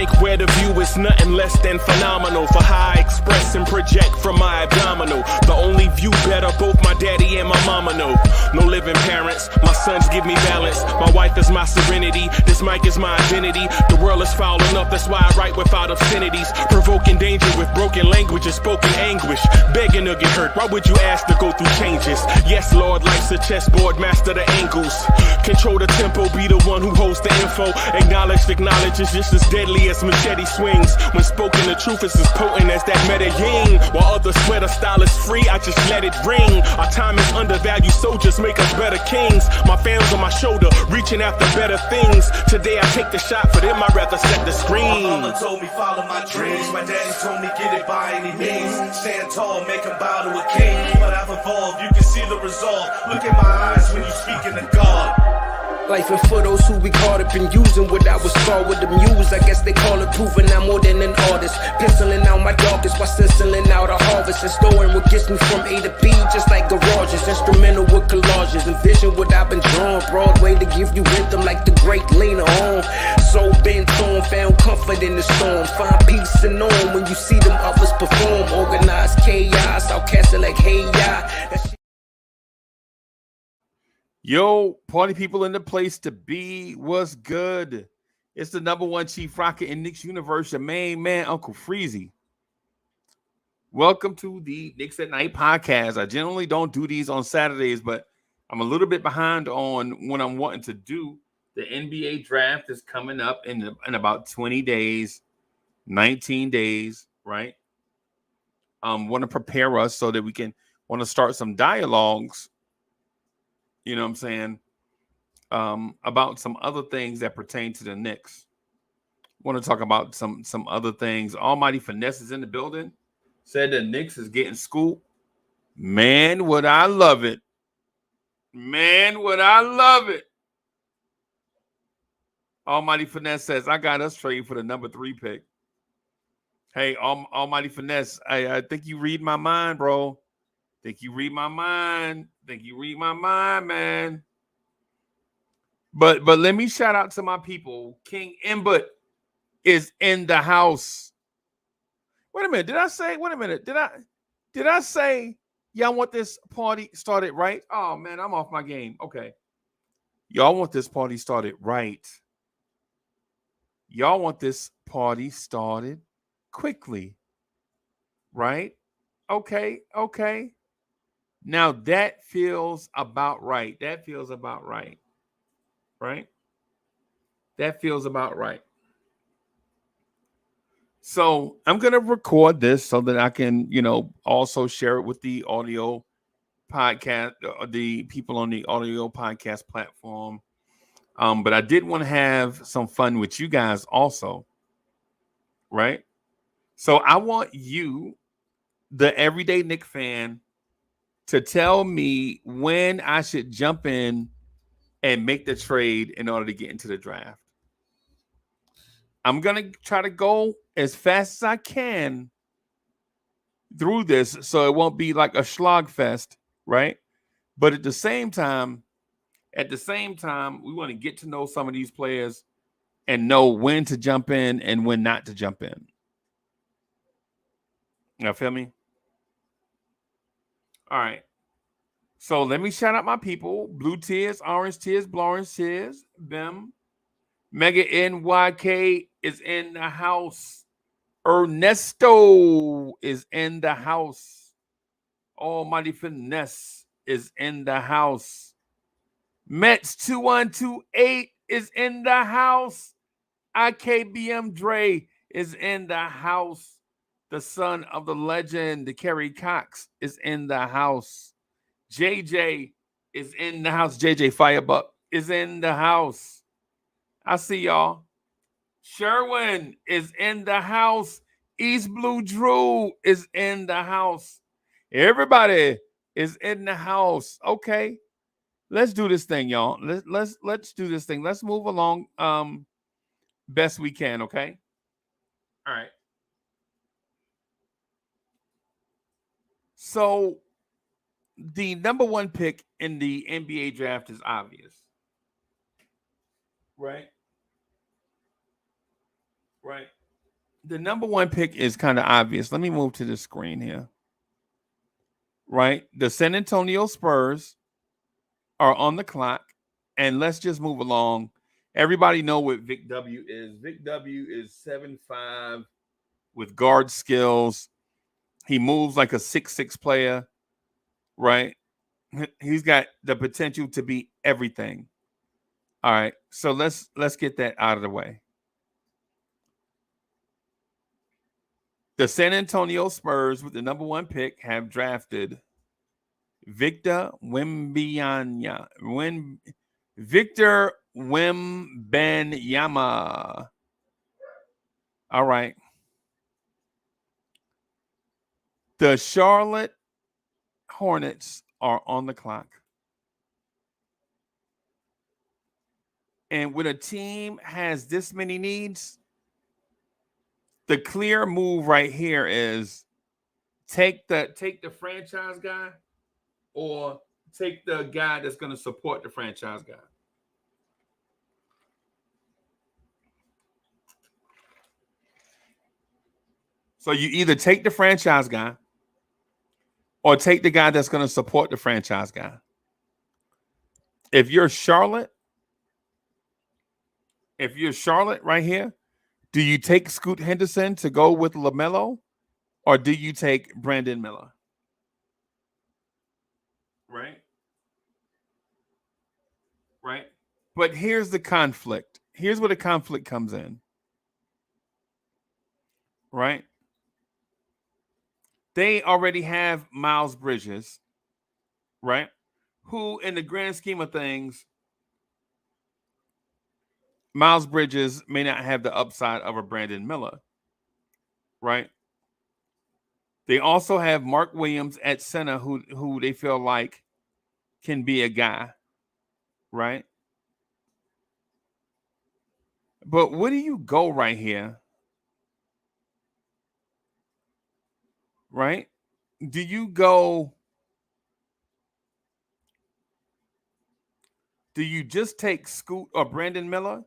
blank where the view is nothing less than phenomenal. For how I express and project from my abdominal. The only view better, both my daddy and my mama know. No living parents, my sons give me balance. My wife is my serenity, this mic is my identity. The world is foul enough, that's why I write without obscenities. Provoking danger with broken language and spoken anguish. Begging to get hurt, why would you ask to go through changes? Yes, Lord, life's a chessboard, master the angles. Control the tempo, be the one who holds the info. Acknowledge is just as deadly as machete swings. When spoken, the truth is as potent as that Medellin. While others swear the style is free, I just let it ring. Our time is undervalued, soldiers make us better kings. My fans on my shoulder, reaching after better things. Today I take the shot, for them I'd rather set the screen. My mama told me follow my dreams. My daddy told me get it by any means. Stand tall, make him bow to a king. But I've evolved, you can see the result. Look in my eyes when you speaking to God. Life and for those who we caught up in using what I was called with the muse. I guess they call it proving I'm more than an artist. Penciling out my darkest while stenciling out a harvest. And storing what gets me from A to B just like garages. Instrumental with collages. Envision what I've been drawing. Broadway to give you rhythm like the great Lena on. So bent on, found comfort in the storm. Find peace and on when you see them others perform. Organized chaos, outcasted like hey ya. Yo, party people in the place to be. What's good? It's the number one chief rocker in Knicks universe, your main man, Uncle Freezie. Welcome to the Knicks at Night podcast. I generally don't do these on Saturdays, but I'm a little bit behind on what I'm wanting to do. The NBA draft is coming up in about 20 days, 19 days, right? Want to prepare us so that we can want to start some dialogues. You know what I'm saying? About some other things that pertain to the Knicks. Want to talk about some other things. Almighty Finesse is in the building. Said the Knicks is getting scooped. Man, would I love it. Man, would I love it. Almighty Finesse says, I got us trade for the number 3 pick. Hey, Almighty Finesse, I think you read my mind, bro. Think you read my mind. Think you read my mind, man. But let me shout out to my people. King Imbut is in the house. Wait a minute. Did I say y'all want this party started right? Oh man, I'm off my game. Okay. Y'all want this party started right. Y'all want this party started quickly. Right? Okay. Now that feels about right. That feels about right. Right? That feels about right. So I'm going to record this so that I can, also share it with the audio podcast, the people on the audio podcast platform. But I did want to have some fun with you guys also. Right? So I want you, the everyday Knick fan, to tell me when I should jump in and make the trade in order to get into the draft. I'm going to try to go as fast as I can through this so it won't be like a slogfest, right? But at the same time, we want to get to know some of these players and know when to jump in and when not to jump in. You feel me? All right. So let me shout out my people. Blue Tears, Orange Tears, Blorange Tears, Bim. Mega NYK is in the house. Ernesto is in the house. Almighty Finesse is in the house. Mets 2128 is in the house. IKBM Dre is in the house. The son of the legend, the Kerry Cox, is in the house. JJ is in the house. JJ Firebuck is in the house. I see y'all. Sherwin is in the house. East Blue Drew is in the house. Everybody is in the house. Okay. Let's do this thing, y'all. Let's do this thing. Let's move along best we can, okay? All right. So the number 1 pick in the NBA draft is obvious. Right? Right. The number one pick is kind of obvious. Let me move to the screen here. Right. The San Antonio Spurs are on the clock. And let's just move along. Everybody know what Vic W is. Vic W is 7'5" with guard skills. He moves like a 6'6" player, right? He's got the potential to be everything. All right. So let's get that out of the way. The San Antonio Spurs with the number one pick have drafted Victor Wembanyama. Victor Wembanyama. All right. The Charlotte Hornets are on the clock. And when a team has this many needs, the clear move right here is take the franchise guy or take the guy that's going to support the franchise guy. So you either take the franchise guy or take the guy that's going to support the franchise guy. If you're Charlotte right here, do you take Scoot Henderson to go with LaMelo or do you take Brandon Miller? Right? Right? But here's the conflict. Here's where the conflict comes in. Right? They already have Miles Bridges, right? Who, in the grand scheme of things, Miles Bridges may not have the upside of a Brandon Miller, right? They also have Mark Williams at center, who they feel like can be a guy, right? But where do you go right here? Right? Do you just take Scoot or Brandon Miller?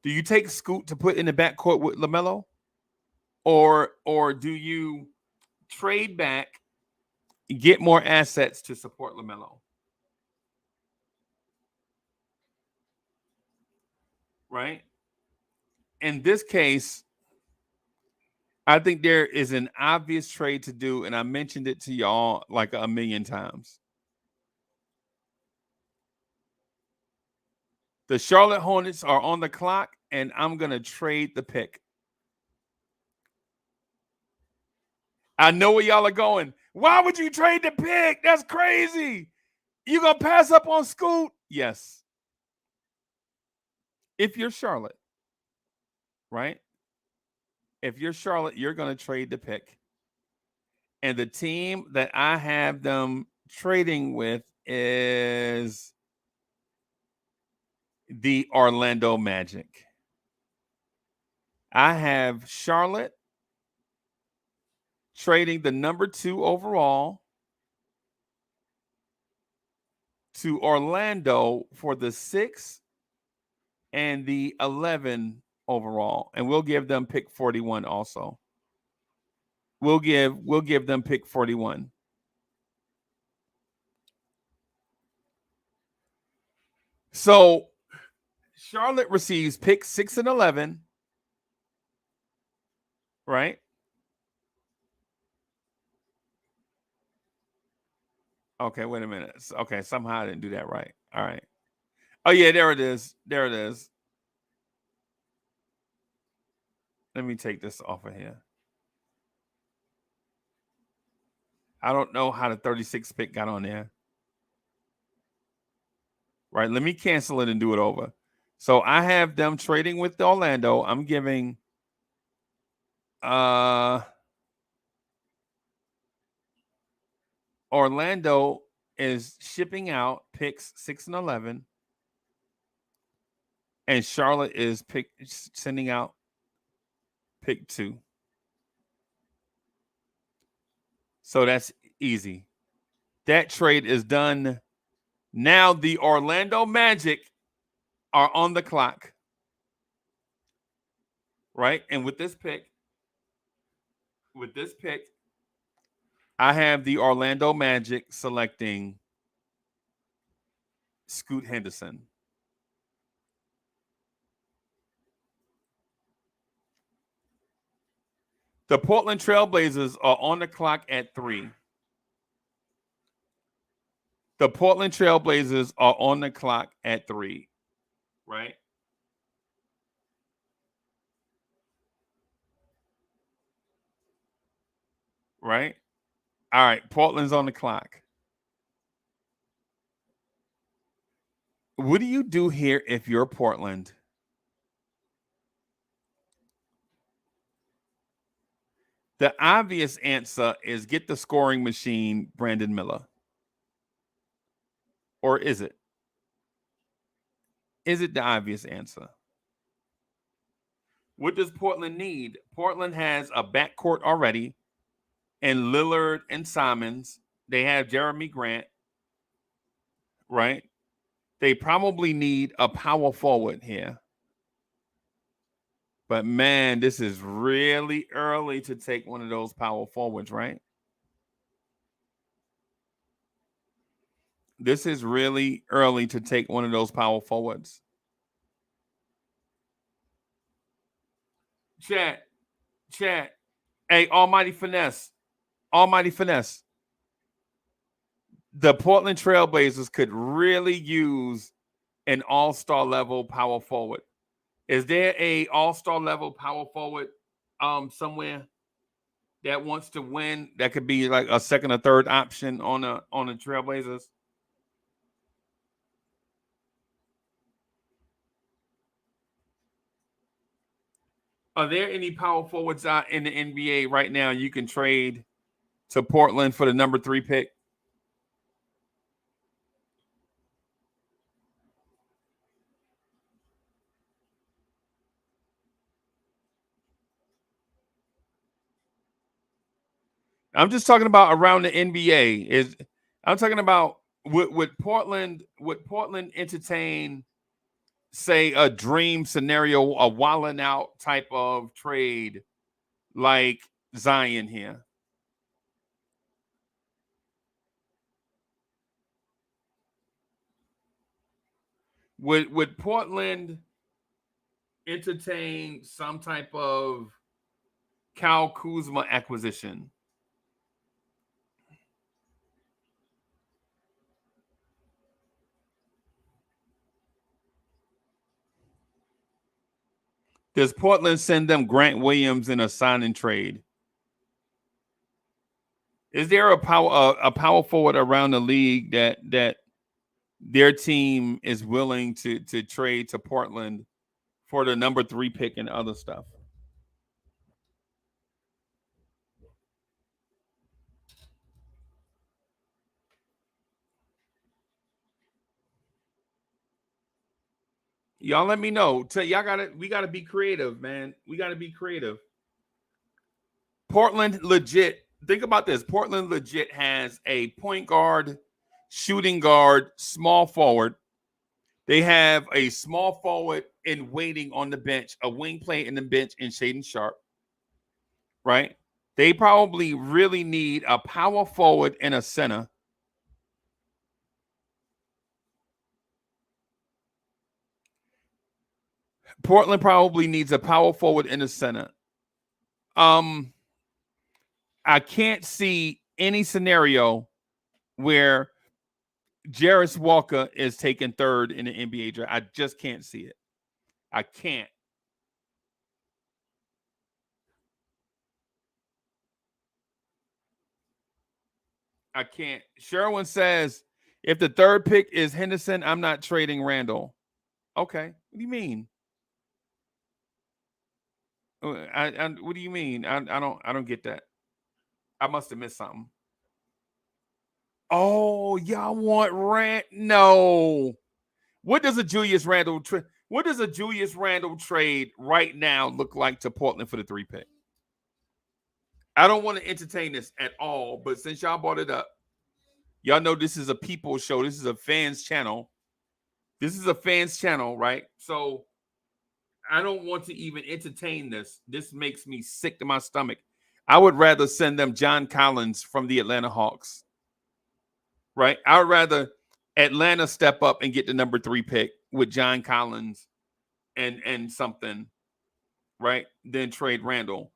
Do you take Scoot to put in the backcourt with LaMelo? Or do you trade back, get more assets to support LaMelo? Right? In this case, I think there is an obvious trade to do, and I mentioned it to y'all like a million times. The Charlotte Hornets are on the clock, and I'm going to trade the pick. I know where y'all are going. Why would you trade the pick? That's crazy. You going to pass up on Scoot? Yes. If you're Charlotte, right? If you're Charlotte, you're going to trade the pick. And the team that I have them trading with is the Orlando Magic. I have Charlotte trading the number 2 overall to Orlando for the 6 and the 11 overall, and we'll give them pick 41 also. We'll give them pick 41. So Charlotte receives pick 6 and 11, right? Okay, wait a minute. Okay, somehow I didn't do that right. All right. Oh yeah, there it is. There it is. Let me take this off of here. I don't know how the 36th pick got on there. Right, let me cancel it and do it over. So I have them trading with Orlando. I'm giving Orlando is shipping out picks 6 and 11. And Charlotte is sending out pick 2. So that's easy. That trade is done. Now the Orlando Magic are on the clock. right? And with this pick, I have the Orlando Magic selecting Scoot Henderson. The Portland Trailblazers are on the clock at 3. The Portland Trailblazers are on the clock at 3, right? Right? All right, Portland's on the clock. What do you do here if you're Portland? The obvious answer is get the scoring machine, Brandon Miller. Or is it? Is it the obvious answer? What does Portland need? Portland has a backcourt already, and Lillard and Simons. They have Jeremy Grant, right? They probably need a power forward here. But man, this is really early to take one of those power forwards, right? This is really early to take one of those power forwards. Chat. Hey, Almighty Finesse. The Portland Trailblazers could really use an all-star level power forward. Is there a all-star level power forward somewhere that wants to win? That could be like a second or third option on the Trailblazers. Are there any power forwards out in the NBA right now you can trade to Portland for the number 3 pick? I'm just talking about around the NBA. I'm talking about would Portland entertain, say, a dream scenario, a walling out type of trade like Zion here? Would Portland entertain some type of Kyle Kuzma acquisition? Does Portland send them Grant Williams in a sign and trade? Is there a power forward around the league that their team is willing to trade to Portland for the number 3 pick and other stuff? Y'all let me know. We gotta be creative, man. We gotta be creative. Portland legit. Think about this. Portland legit has a point guard, shooting guard, small forward. They have a small forward in waiting on the bench, a wing play in the bench in Shaden Sharp. Right? They probably really need a power forward and a center. Portland probably needs a power forward and a center. I can't see any scenario where Jarris Walker is taken 3rd in the NBA draft. I just can't see it. I can't. Sherwin says, if the 3rd pick is Henderson, I'm not trading Randall. Okay. What do you mean? What do you mean? I don't get that. I must have missed something. Oh, y'all want Rand? No. What does a Julius Randle trade right now look like to Portland for the 3 pick? I don't want to entertain this at all, but since y'all brought it up, y'all know this is a people show. This is a fans channel. Right? So I don't want to even entertain this. This makes me sick to my stomach. I would rather send them John Collins from the Atlanta Hawks. Right? I would rather Atlanta step up and get the number 3 pick with John Collins and something, right? Then trade Randall.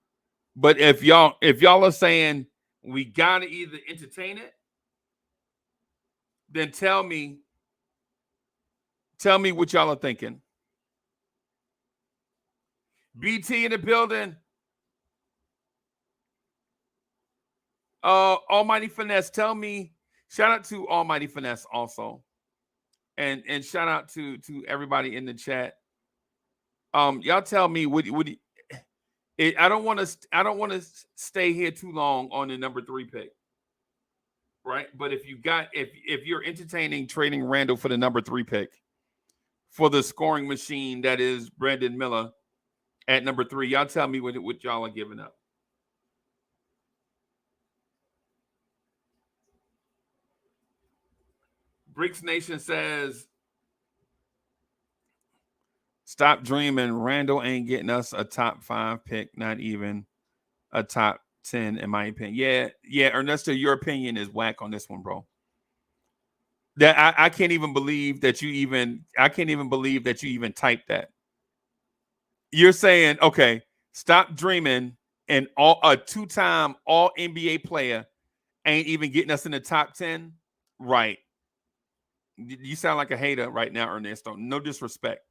But if y'all are saying we gotta either entertain it, then tell me what y'all are thinking. BT in the building. Almighty Finesse, tell me. Shout out to Almighty Finesse also, and shout out to everybody in the chat. Y'all tell me I don't want to stay here too long on the number 3 pick, right? But if you're entertaining trading Randall for the number 3 pick for the scoring machine that is Brandon Miller at number 3, y'all tell me what y'all are giving up. Bricks Nation says, stop dreaming. Randall ain't getting us a top 5 pick, not even a top 10, in my opinion. Yeah, Ernesto, your opinion is whack on this one, bro. That I can't even believe that you even typed that. You're saying, okay, stop dreaming, and a 2-time all NBA player ain't even getting us in the top 10. Right. You sound like a hater right now, Ernesto. No disrespect.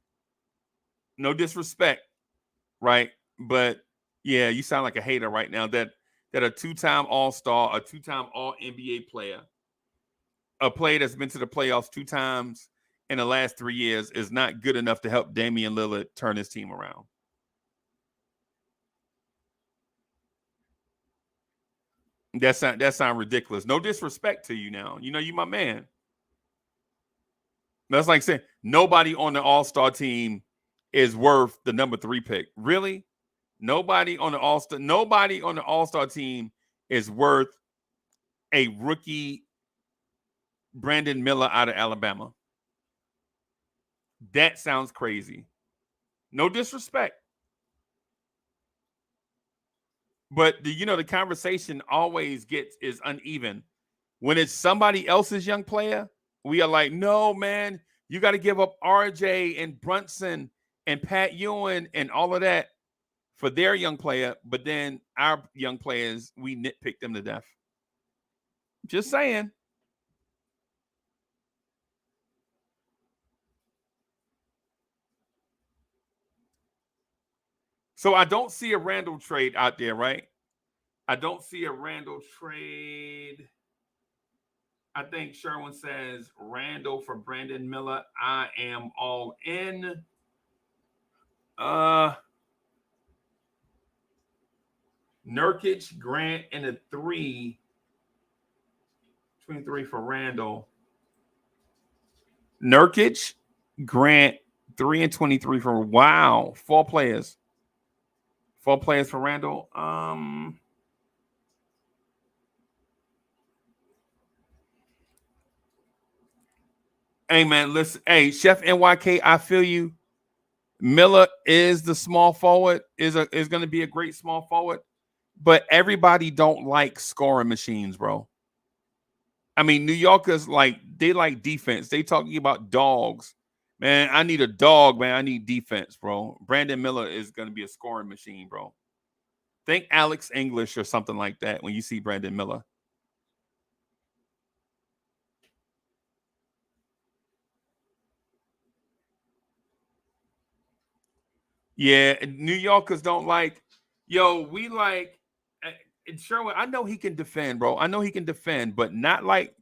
Right? But yeah, you sound like a hater right now that a 2-time All-Star, a 2-time all NBA player, a player that's been to the playoffs 2 times in the last 3 years is not good enough to help Damian Lillard turn his team around. That sound ridiculous. No disrespect to you now. You know you my man. That's like saying nobody on the All-Star team is worth the number 3 pick. Really? Nobody on the All-Star team is worth a rookie Brandon Miller out of Alabama. That sounds crazy. No disrespect. But the conversation always is uneven. When it's somebody else's young player, we are like, no, man, you got to give up RJ and Brunson and Pat Ewing and all of that for their young player. But then our young players, we nitpick them to death. Just saying. So I don't see a Randall trade out there, right? I don't see a Randall trade. I think Sherwin says Randall for Brandon Miller. I am all in. Nurkic, Grant, and a 3. 23 for Randall. Nurkic, Grant, 3 and 23 for 4 players. 4 players for Randall. Hey man, listen. Hey, Chef NYK, I feel you. Miller is the small forward, is going to be a great small forward, but everybody don't like scoring machines, bro. I mean, New Yorkers they like defense. They talking about dogs. Man, I need a dog, man. I need defense, bro. Brandon Miller is going to be a scoring machine, bro. Think Alex English or something like that when you see Brandon Miller. Yeah, New Yorkers don't like. We like Sherwin. I know he can defend, bro. I know he can defend, but not like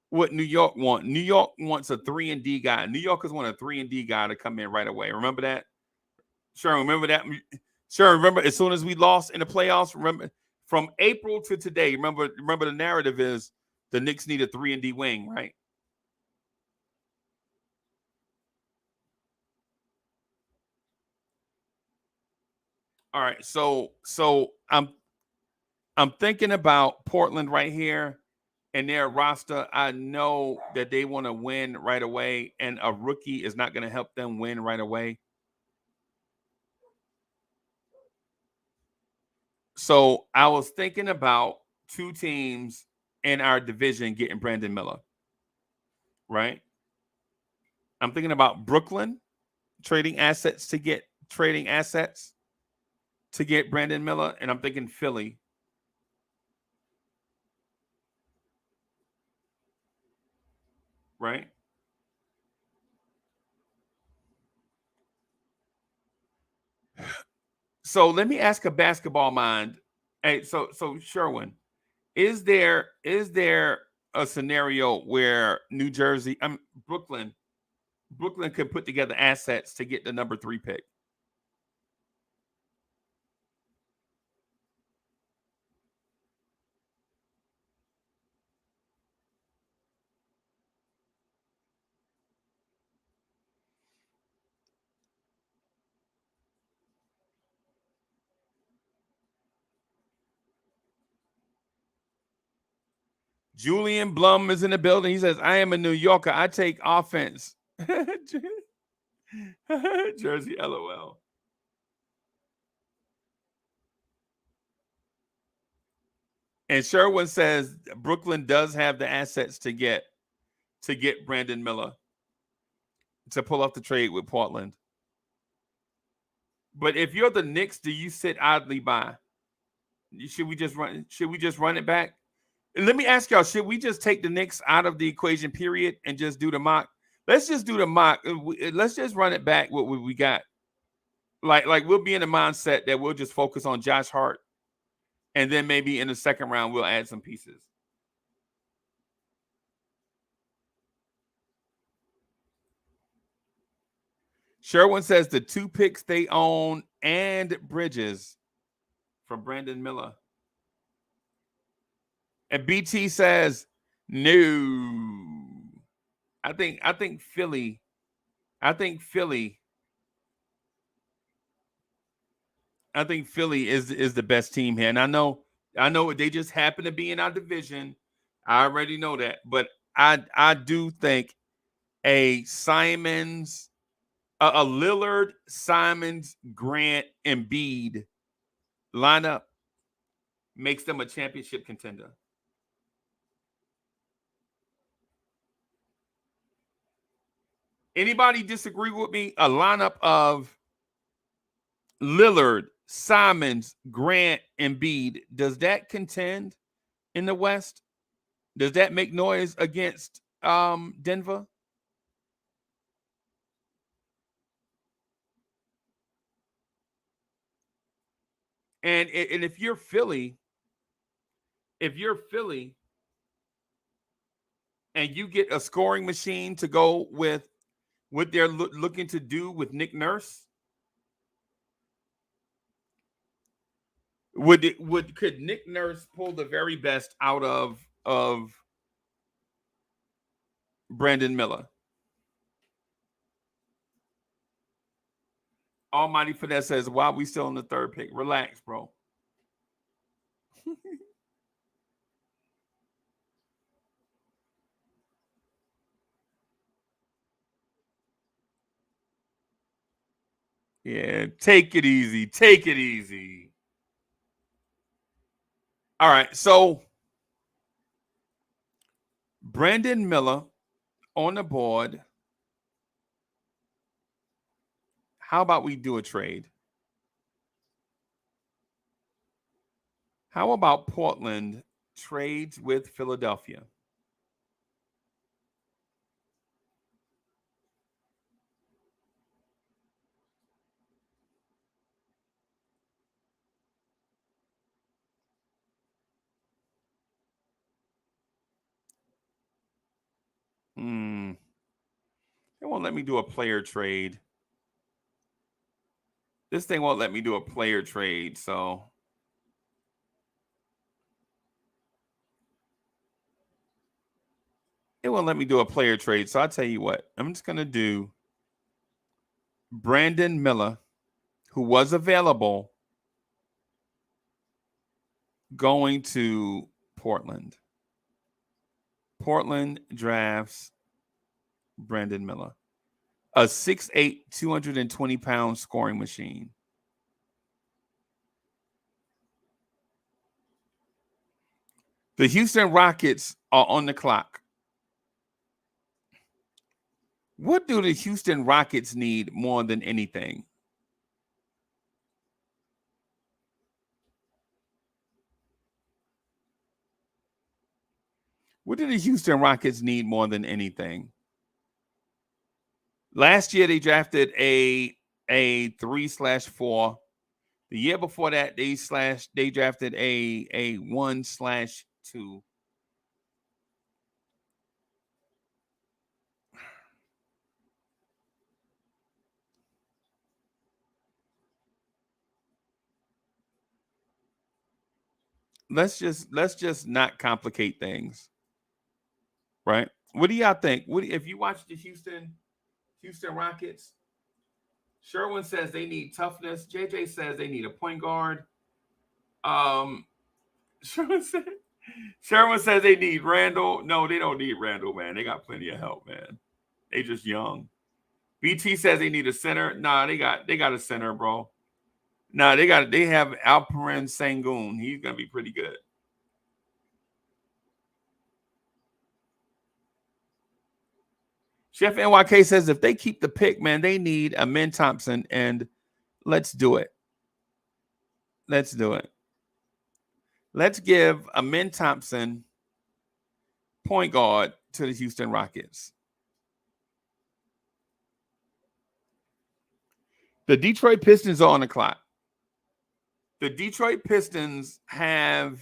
what New York want. New York wants a 3-and-D guy. New Yorkers want a 3-and-D guy to come in right away. Remember that? Sure, remember that? Sure, remember as soon as we lost in the playoffs, remember from April to today, remember the narrative is the Knicks need a 3-and-D wing, right? All right, so I'm thinking about Portland right here and their roster. I know that they want to win right away, and a rookie is not going to help them win right away. So I was thinking about two teams in our division getting Brandon Miller, right? I'm thinking about Brooklyn trading assets to get Brandon Miller, and I'm thinking Philly. Right? So let me ask a basketball mind. Hey, so Sherwin, is there a scenario where New Jersey, Brooklyn could put together assets to get the number 3 pick? Julian Blum is in the building. He says, I am a New Yorker. I take offense. Jersey, LOL. And Sherwin says Brooklyn does have the assets to get Brandon Miller to pull off the trade with Portland. But if you're the Knicks, do you sit idly by? Should we just run it back? And let me ask y'all, should we just take the Knicks out of the equation, period, and just do the mock? Let's just do the mock. Let's just run it back what we got. Like we'll be in the mindset that we'll just focus on Josh Hart. And then maybe in the second round, we'll add some pieces. Sherwin says the 2 picks they own and Bridges for Brandon Miller. And BT says, no. I think Philly is the best team here. And I know they just happen to be in our division. I already know that. But I do think a Simons, a Lillard, Simons, Grant, Embiid lineup makes them a championship contender. Anybody disagree with me? A lineup of Lillard, Simons, Grant, Embiid, does that contend in the West? Does that make noise against Denver? And if you're Philly, and you get a scoring machine to go with what they're looking to do with Nick Nurse, could Nick Nurse pull the very best out of Brandon Miller? Almighty Finesse says, why are we still in the 3rd pick? Relax, bro. Yeah, take it easy. Take it easy. All right, so Brandon Miller on the board. How about we do a trade? How about Portland trades with Philadelphia? They won't let me do a player trade. This thing won't let me do a player trade, so it won't let me do a player trade. So I'll tell you what, I'm just going to do Brandon Miller, who was available, going to Portland. Portland drafts Brandon Miller, a 6'8", 220-pound scoring machine. The Houston Rockets are on the clock. What do the Houston Rockets need more than anything? What do the Houston Rockets need more than anything? Last year they drafted a 3/4. The year before that they drafted a 1/2. Let's just not complicate things, right? What do y'all think? If you watch the Houston Rockets? Sherwin says they need toughness. JJ says they need a point guard. Sherwin says they need Randall. No, they don't need Randall, man. They got plenty of help, man. They just young. BT says they need a center. Nah, they got a center, bro. Nah, they have Alperen Sengun. He's gonna be pretty good. Chef NYK says if they keep the pick, man, they need a Amen Thompson, and let's do it. Let's do it. Let's give Amen Thompson point guard to the Houston Rockets. The Detroit Pistons are on the clock. The Detroit Pistons have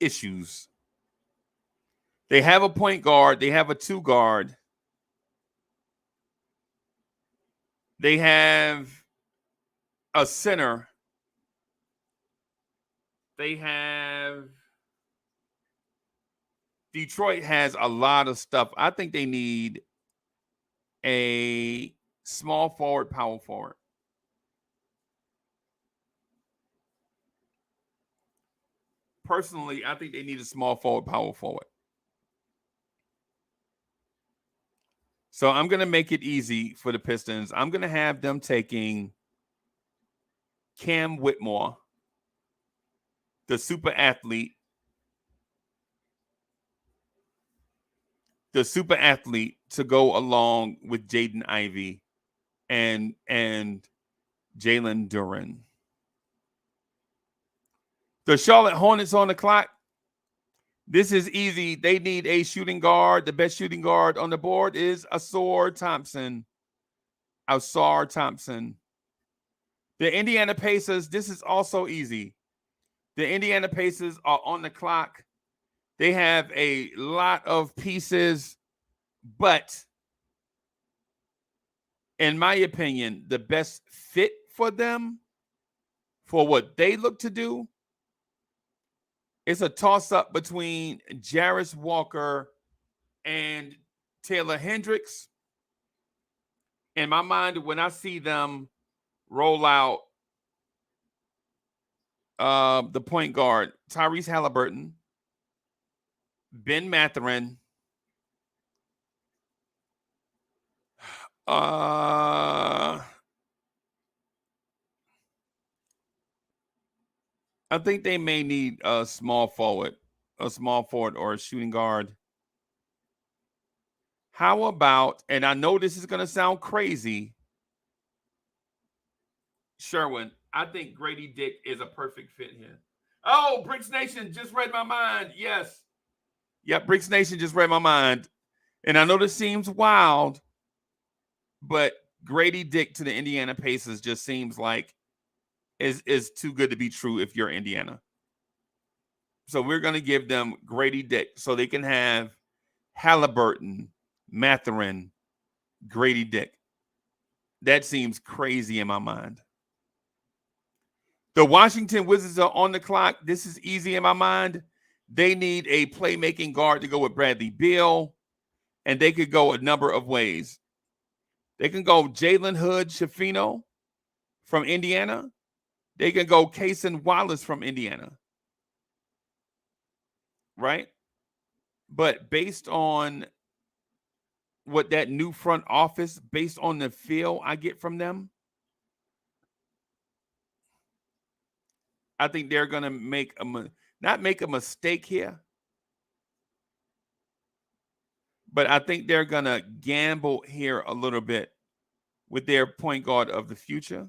issues. They have a point guard. They have a 2 guard. They have a center. Detroit has a lot of stuff. I think they need a small forward, power forward. Personally, I think they need a small forward, power forward. So I'm going to make it easy for the Pistons. I'm going to have them taking Cam Whitmore, the super athlete. To go along with Jaden Ivey and Jalen Duren. The Charlotte Hornets on the clock. This is easy. They need a shooting guard. The best shooting guard on the board is Ausar Thompson. The Indiana Pacers, this is also easy. The Indiana Pacers are on the clock. They have a lot of pieces, but in my opinion, the best fit for them, for what they look to do, is a toss-up between Jarris Walker and Taylor Hendricks. In my mind, when I see them roll out the point guard, Tyrese Halliburton, Ben Mathurin, I think they may need a small forward or a shooting guard. How about, and I know this is going to sound crazy, Sherwin, I think Grady Dick is a perfect fit here. Oh, Bricks Nation just read my mind. Yes. Yep, Bricks Nation just read my mind. And I know this seems wild, but Grady Dick to the Indiana Pacers just seems like is too good to be true if you're Indiana. So we're going to give them Grady Dick so they can have Halliburton, Mathurin, Grady Dick. That seems crazy in my mind. The Washington Wizards are on the clock. This is easy in my mind. They need a playmaking guard to go with Bradley Beal, and they could go a number of ways. They can go Jalen Hood-Schifino from Indiana. They can go Cason Wallace from Indiana. Right? But based on what that new front office, based on the feel I get from them, I think they're going to not make a mistake here, But I think they're going to gamble here a little bit with their point guard of the future.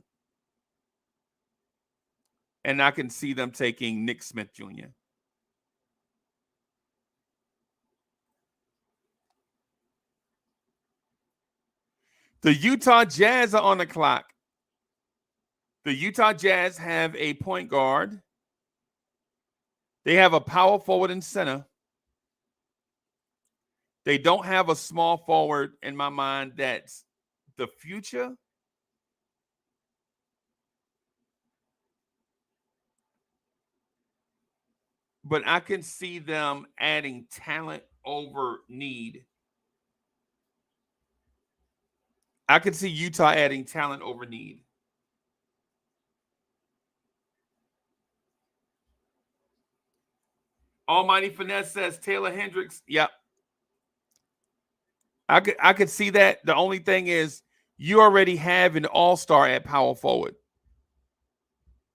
And I can see them taking Nick Smith Jr. The Utah Jazz are on the clock. The Utah Jazz have a point guard. They have a power forward and center. They don't have a small forward in my mind that's the future. But I can see them adding talent over need. I can see Utah adding talent over need. Almighty Finesse says Taylor Hendricks. Yep. I could see that. The only thing is you already have an all-star at power forward.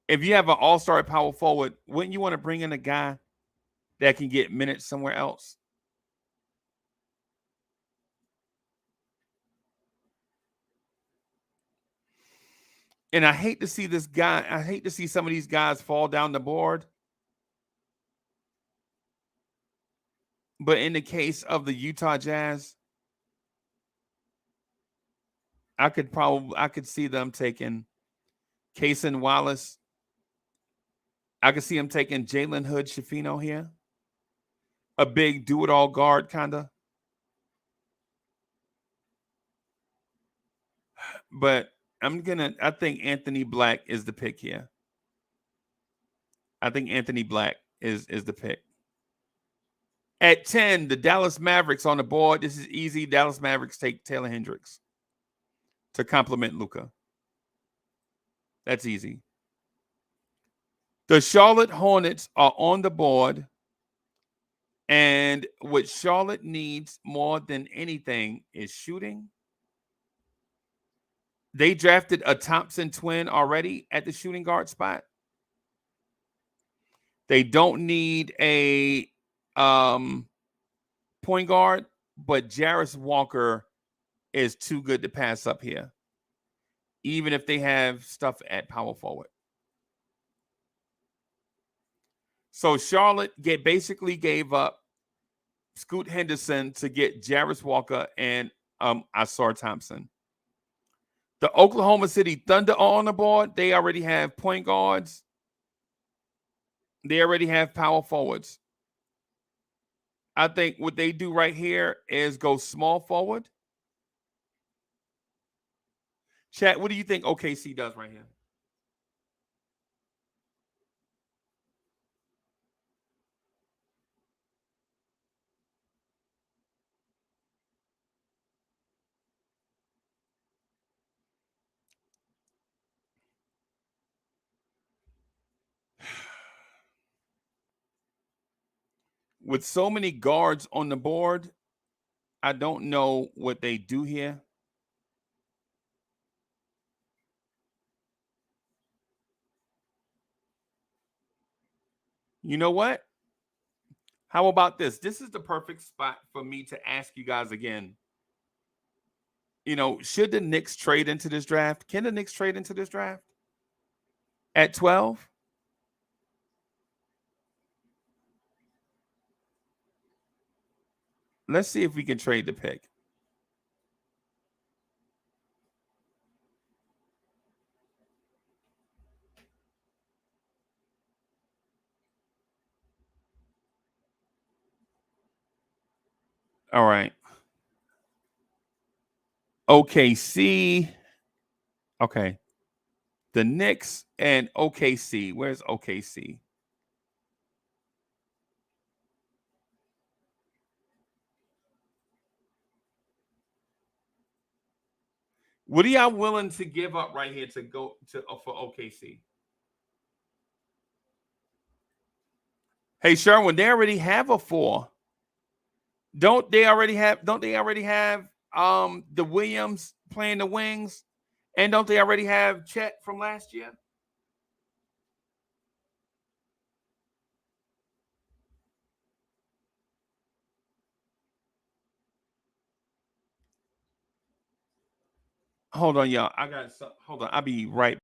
If you have an all-star at power forward, wouldn't you want to bring in a guy that can get minutes somewhere else? And I hate to see this guy. I hate to see some of these guys fall down the board. But in the case of the Utah Jazz, I could see them taking Cason Wallace. I could see them taking Jalen Hood Schifino here. A big do-it-all guard, kind of. But I think Anthony Black is the pick here. I think Anthony Black is the pick. At 10, the Dallas Mavericks on the board. This is easy. Dallas Mavericks take Taylor Hendricks to complement Luka. That's easy. The Charlotte Hornets are on the board. And what Charlotte needs more than anything is shooting. They drafted a Thompson twin already at the shooting guard spot. They don't need a point guard, but Jarris Walker is too good to pass up here, even if they have stuff at power forward. So Charlotte basically gave up Scoot Henderson to get Jarris Walker and Asar Thompson. The Oklahoma City Thunder are on the board. They already have point guards. They already have power forwards. I think what they do right here is go small forward. Chat, what do you think OKC does right here? With so many guards on the board, I don't know what they do here. You know what? How about this? This is the perfect spot for me to ask you guys again. You know, should the Knicks trade into this draft? Can the Knicks trade into this draft at 12? Let's see if we can trade the pick. All right. OKC. Okay. The Knicks and OKC. Where's OKC? What are y'all willing to give up right here to go to for OKC? Hey Sherwin, they already have a 4. Don't they already have the Williams playing the wings? And don't they already have Chet from last year? Hold on, y'all. I got some. Hold on. I'll be right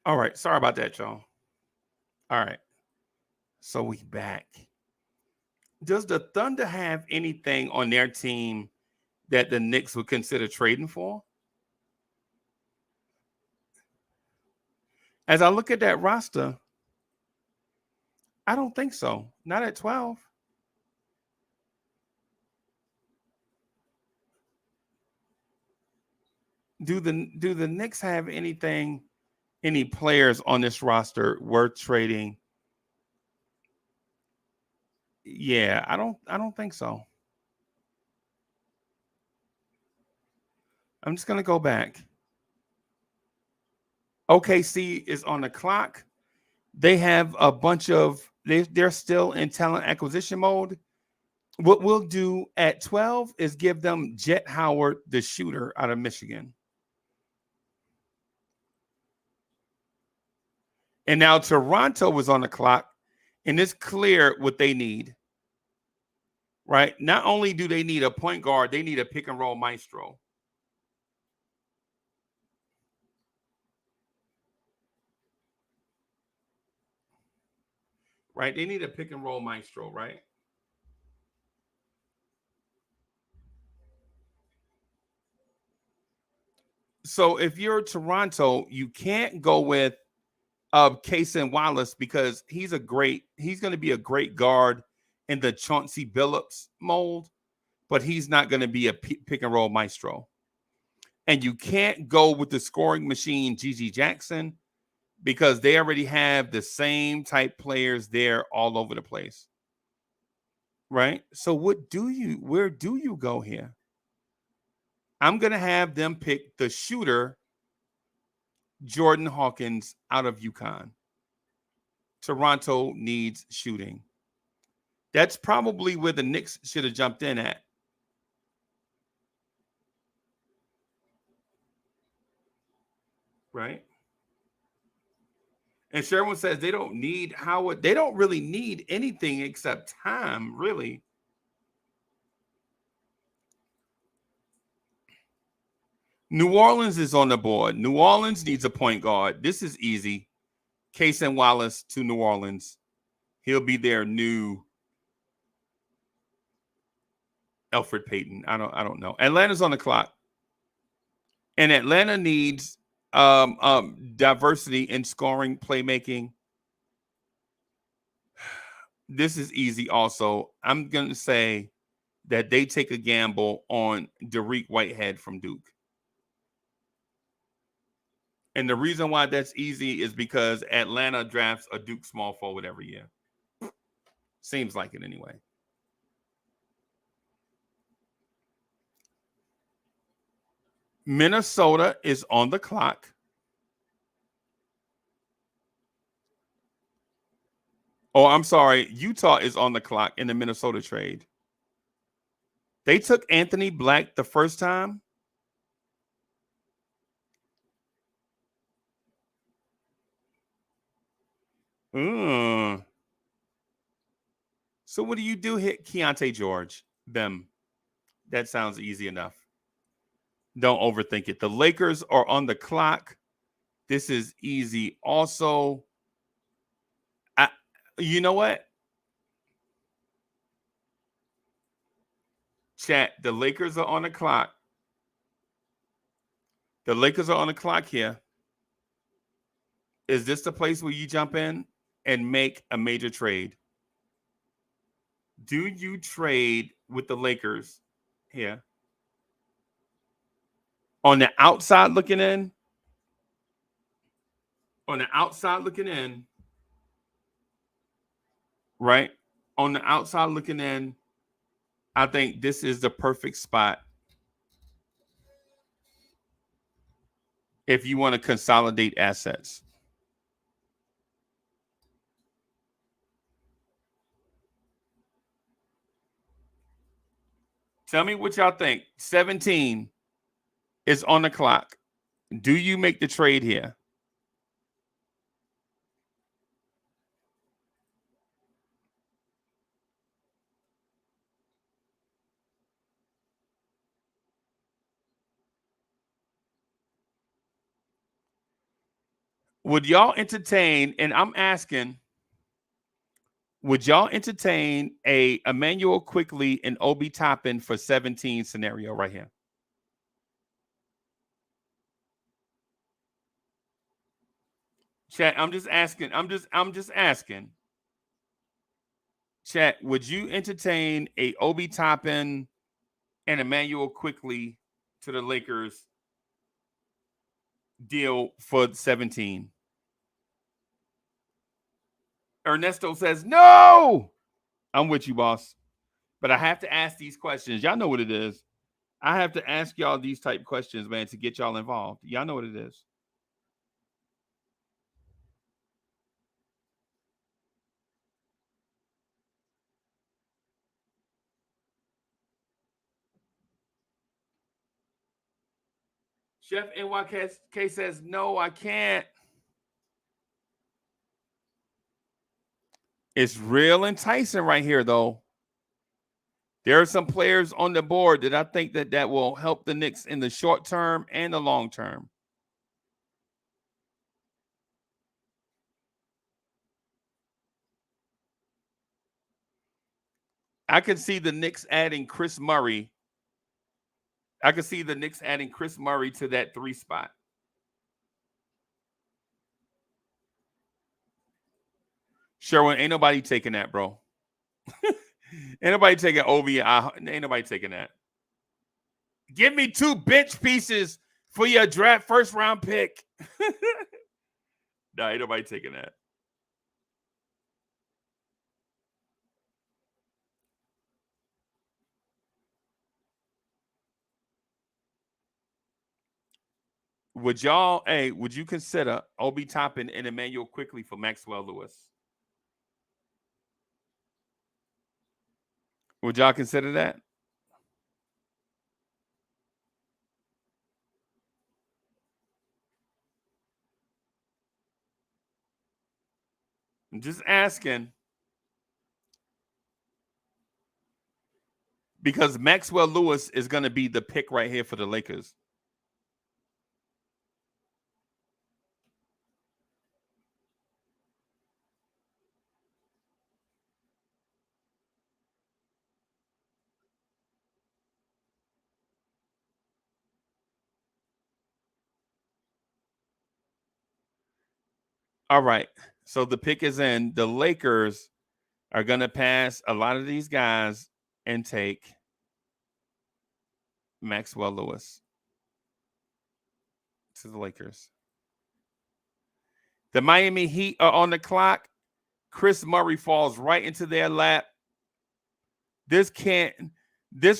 All right. Sorry about that, y'all. All right. So we back. Does the Thunder have anything on their team that the Knicks would consider trading for? As I look at that roster, I don't think so. Not at 12. Do the Knicks have anything, any players on this roster worth trading? Yeah, I don't think so. I'm just gonna go back. OKC is on the clock. They have a bunch of they're still in talent acquisition mode. What we'll do at 12 is give them Jet Howard, the shooter out of Michigan. And now Toronto was on the clock, and it's clear what they need. Right? Not only do they need a point guard, they need a pick and roll maestro. Right? They need a pick and roll maestro, right? So if you're Toronto, you can't go with Kason Wallace because he's going to be a great guard in the Chauncey Billups mold, but he's not going to be a pick and roll maestro. And you can't go with the scoring machine Gigi Jackson because they already have the same type players there all over the place. Right? So where do you go here? I'm going to have them pick the shooter Jordan Hawkins out of UConn. Toronto needs shooting. That's probably where the Knicks should have jumped in at. Right? And Sherwin says they don't need Howard. They don't really need anything except time, really. New Orleans is on the board. New Orleans needs a point guard. This is easy. Kason Wallace to New Orleans. He'll be their new Elfrid Payton. I don't know. Atlanta's on the clock. And Atlanta needs diversity in scoring, playmaking. This is easy also. I'm going to say that they take a gamble on Dariq Whitehead from Duke. And the reason why that's easy is because Atlanta drafts a Duke small forward every year. Seems like it anyway. Minnesota is on the clock. Oh, I'm sorry. Utah is on the clock in the Minnesota trade. They took Anthony Black the first time. Mm. So what do you do? Hit Keontae George. Them. That sounds easy enough. Don't overthink it. The Lakers are on the clock. This is easy. Also, you know what? Chat, the Lakers are on the clock. The Lakers are on the clock here. Is this the place where you jump in and make a major trade? Do you trade with the Lakers here? On the outside looking in? On the outside looking in, right? On the outside looking in, I think this is the perfect spot if you want to consolidate assets. Tell me what y'all think. 17 is on the clock. Do you make the trade here? Would y'all entertain, and I'm asking, would y'all entertain a Emmanuel Quickly and Obi Toppin for 17 scenario right here? Chat, I'm just asking. I'm just asking. Chat, would you entertain a Obi Toppin and Emmanuel Quickly to the Lakers deal for 17? Ernesto says no. I'm with you, boss. But I have to ask these questions. Y'all know what it is. I have to ask y'all these type questions, man, to get y'all involved. Y'all know what it is. Chef NYK says, no, I can't. It's real enticing right here, though. There are some players on the board that I think that will help the Knicks in the short term and the long term. I can see the Knicks adding Chris Murray. I can see the Knicks adding Chris Murray to that 3 spot. Sherwin, ain't nobody taking that, bro. Ain't nobody taking Obi. Ain't nobody taking that. Give me 2 bench pieces for your draft first round pick. No, ain't nobody taking that. Would you consider Obi Toppin and Emmanuel Quickly for Maxwell Lewis? Would y'all consider that? I'm just asking. Because Maxwell Lewis is going to be the pick right here for the Lakers. All right. So the pick is in. The Lakers are going to pass a lot of these guys and take Maxwell Lewis to the Lakers. The Miami Heat are on the clock. Chris Murray falls right into their lap. This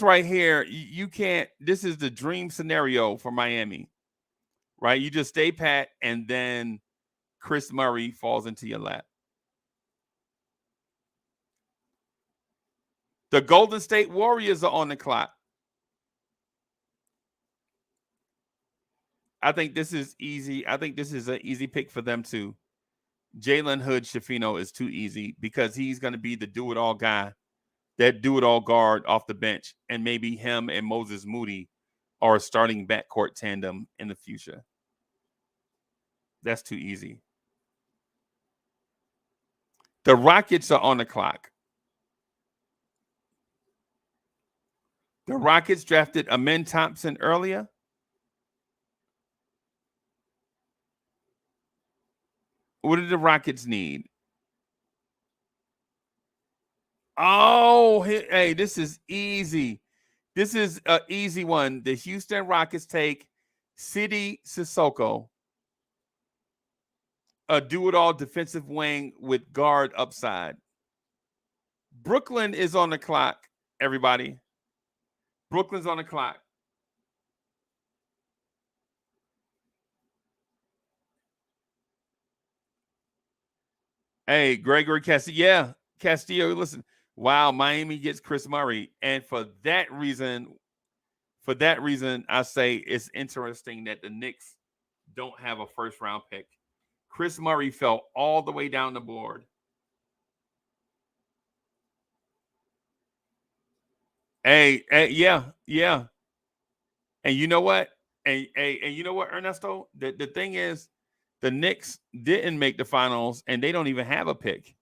right here, you can't. This is the dream scenario for Miami, right? You just stay pat, and then Chris Murray falls into your lap. The Golden State Warriors are on the clock. I think this is easy. I think this is an easy pick for them too. Jalen Hood Schifino is too easy because he's going to be the do-it-all guy, that do-it-all guard off the bench, and maybe him and Moses Moody are a starting backcourt tandem in the future. That's too easy. The Rockets are on the clock. The Rockets drafted Amen Thompson earlier. What did the Rockets need? Oh, hey, this is easy. This is an easy one. The Houston Rockets take Sidi Sissoko, a do-it-all defensive wing with guard upside. Brooklyn is on the clock, everybody. Brooklyn's on the clock. Hey, Gregory Castillo, listen. Wow, Miami gets Chris Murray. And for that reason, I say it's interesting that the Knicks don't have a first-round pick. Chris Murray fell all the way down the board. Hey, yeah. And you know what? And you know what, Ernesto? The thing is, The Knicks didn't make the finals, and they don't even have a pick.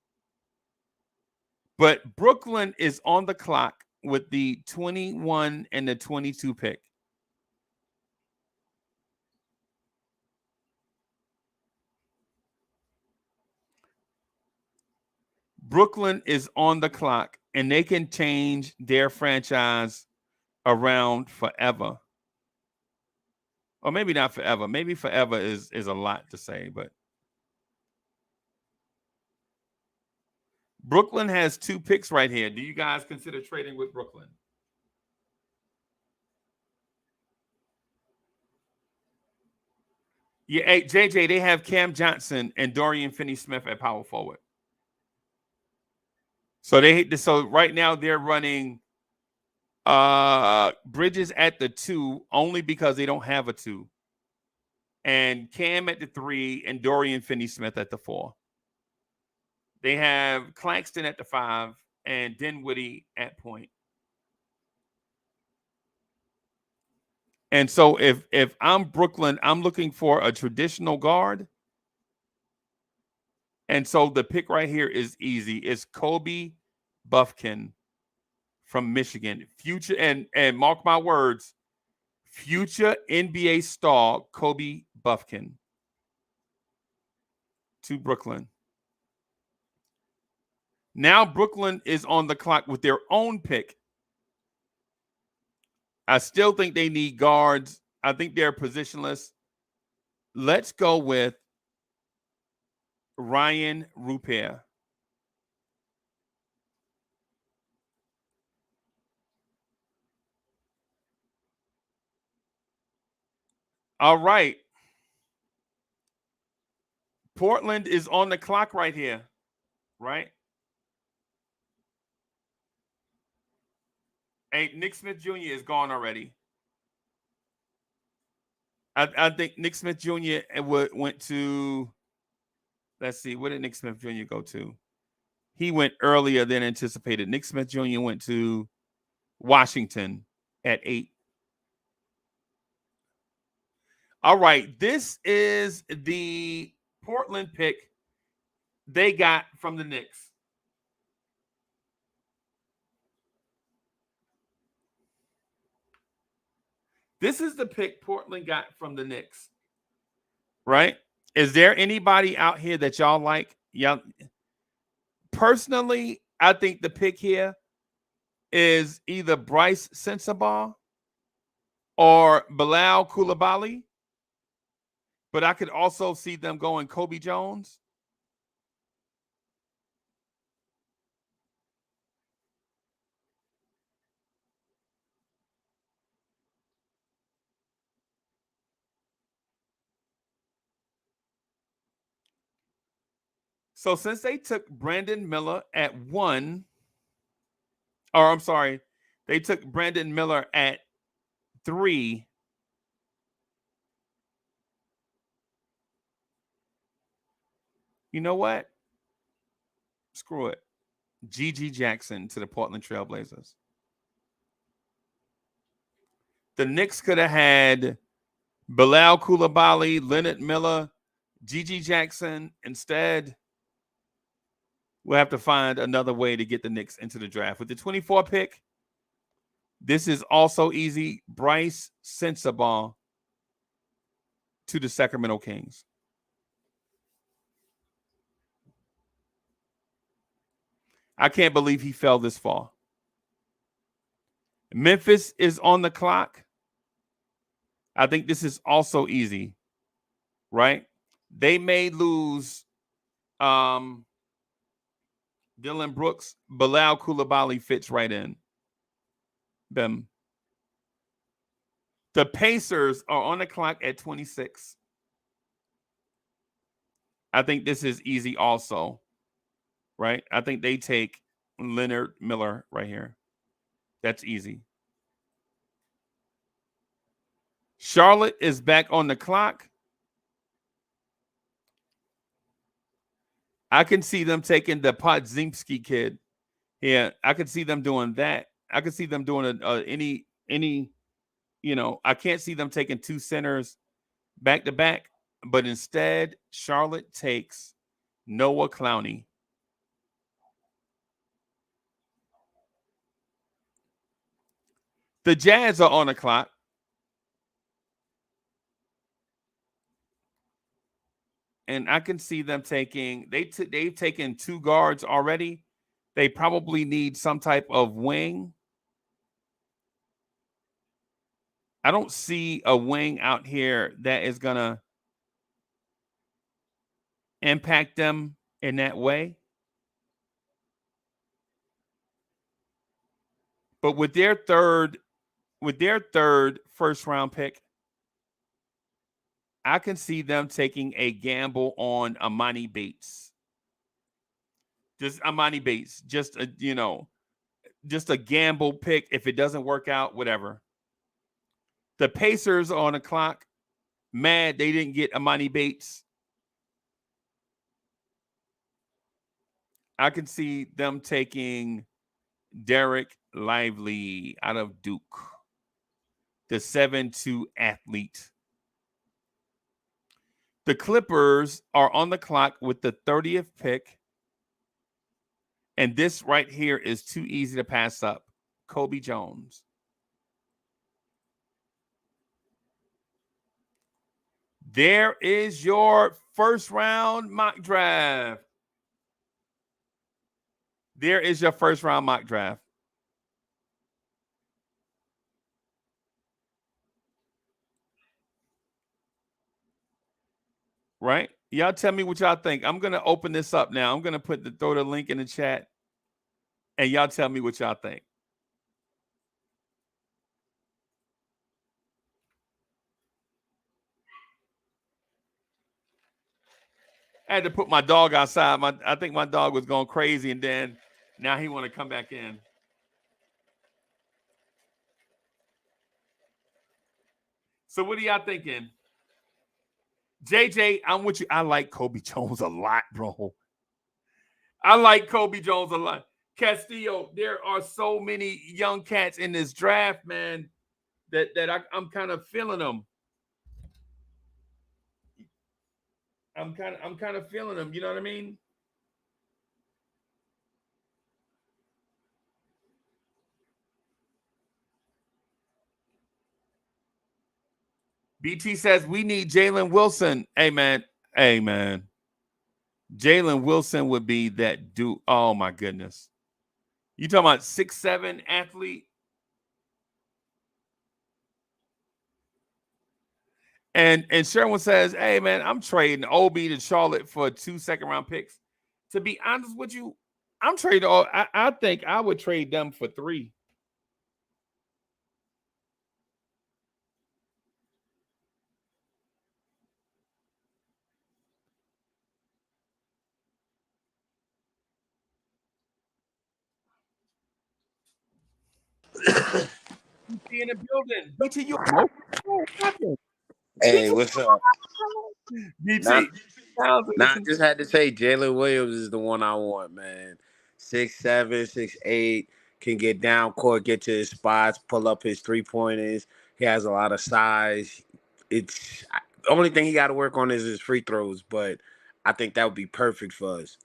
But Brooklyn is on the clock with the 21 and the 22 pick. Brooklyn is on the clock, and they can change their franchise around forever. Or maybe not forever. Maybe forever is a lot to say, but Brooklyn has 2 picks right here. Do you guys consider trading with Brooklyn? Yeah, hey, JJ, they have Cam Johnson and Dorian Finney-Smith at power forward. So right now they're running Bridges at the 2 only because they don't have a 2. And Cam at the 3 and Dorian Finney-Smith at the 4. They have Claxton at the 5 and Dinwiddie at point. And so if I'm Brooklyn, I'm looking for a traditional guard. And so the pick right here is easy. It's Kobe Buffkin from Michigan. Future, and mark my words, future NBA star Kobe Buffkin to Brooklyn. Now Brooklyn is on the clock with their own pick. I still think they need guards. I think they're positionless. Let's go with Ryan Rupert. All right. Portland is on the clock right here, right? Hey, Nick Smith Jr. is gone already. I think Nick Smith Jr. went to, let's see, where did Nick Smith Jr. go to? He went earlier than anticipated. Nick Smith Jr. went to Washington at 8. All right, this is the Portland pick they got from the Knicks. This is the pick Portland got from the Knicks, right? Is there anybody out here that y'all like? Y'all, personally, I think the pick here is either Bryce Sensabaugh or Bilal Coulibaly. But I could also see them going Kobe Jones. So since they took Brandon Miller at 1, or I'm sorry, they took Brandon Miller at 3. You know what? Screw it. G.G. Jackson to the Portland Trailblazers. The Knicks could have had Bilal Coulibaly, Leonard Miller, G.G. Jackson. Instead, we'll have to find another way to get the Knicks into the draft. With the 24 pick, this is also easy. Bryce Sensabaugh to the Sacramento Kings. I can't believe he fell this far. Memphis is on the clock. I think this is also easy, right? They may lose Dylan Brooks. Bilal Coulibaly fits right in. Them. The Pacers are on the clock at 26. I think this is easy also, right? I think they take Leonard Miller right here. That's easy. Charlotte is back on the clock. I can see them taking the Podziemski kid. Yeah, I could see them doing that. I could see them doing any, I can't see them taking 2 centers back to back. but instead, Charlotte takes Noah Clowney. The Jazz are on the clock. And I can see them taking they've taken 2 guards already. They probably need some type of wing. I don't see a wing out here that is gonna impact them in that way. But with their third first round pick, I can see them taking a gamble on Amani Bates. Just Amani Bates, just a gamble pick. If it doesn't work out, whatever. The Pacers are on the clock. Mad they didn't get Amani Bates. I can see them taking Derek Lively out of Duke, the 7'2" athlete. The Clippers are on the clock with the 30th pick. And this right here is too easy to pass up. Kobe Jones. There is your first round mock draft. There is your first round mock draft. Right? Y'all tell me what y'all think. I'm going to open this up now. I'm going to throw the link in the chat. And y'all tell me what y'all think. I had to put my dog outside. I think my dog was going crazy, and then now he want to come back in. So what are y'all thinking? JJ, I'm with you. I like Kobe Jones a lot, bro. I like Kobe Jones a lot. Castillo, there are so many young cats in this draft, man, that I'm kind of feeling them. I'm kind of feeling them. You know what I mean? BT says we need Jalen Wilson. Hey man. Jalen Wilson would be that dude. Oh my goodness. You talking about 6'7" athlete? And Sherwin says, hey man, I'm trading OB to Charlotte for 2 second-round picks. To be honest with you, I'm trading. I think I would trade them for 3. BT in the building. BT, you. Hey, what's up? BT. I just had to say Jalen Williams is the one I want, man. 6'7", 6'8", can get down court, get to his spots, pull up his 3-pointers. He has a lot of size. It's the only thing he got to work on is his free throws, but I think that would be perfect for us.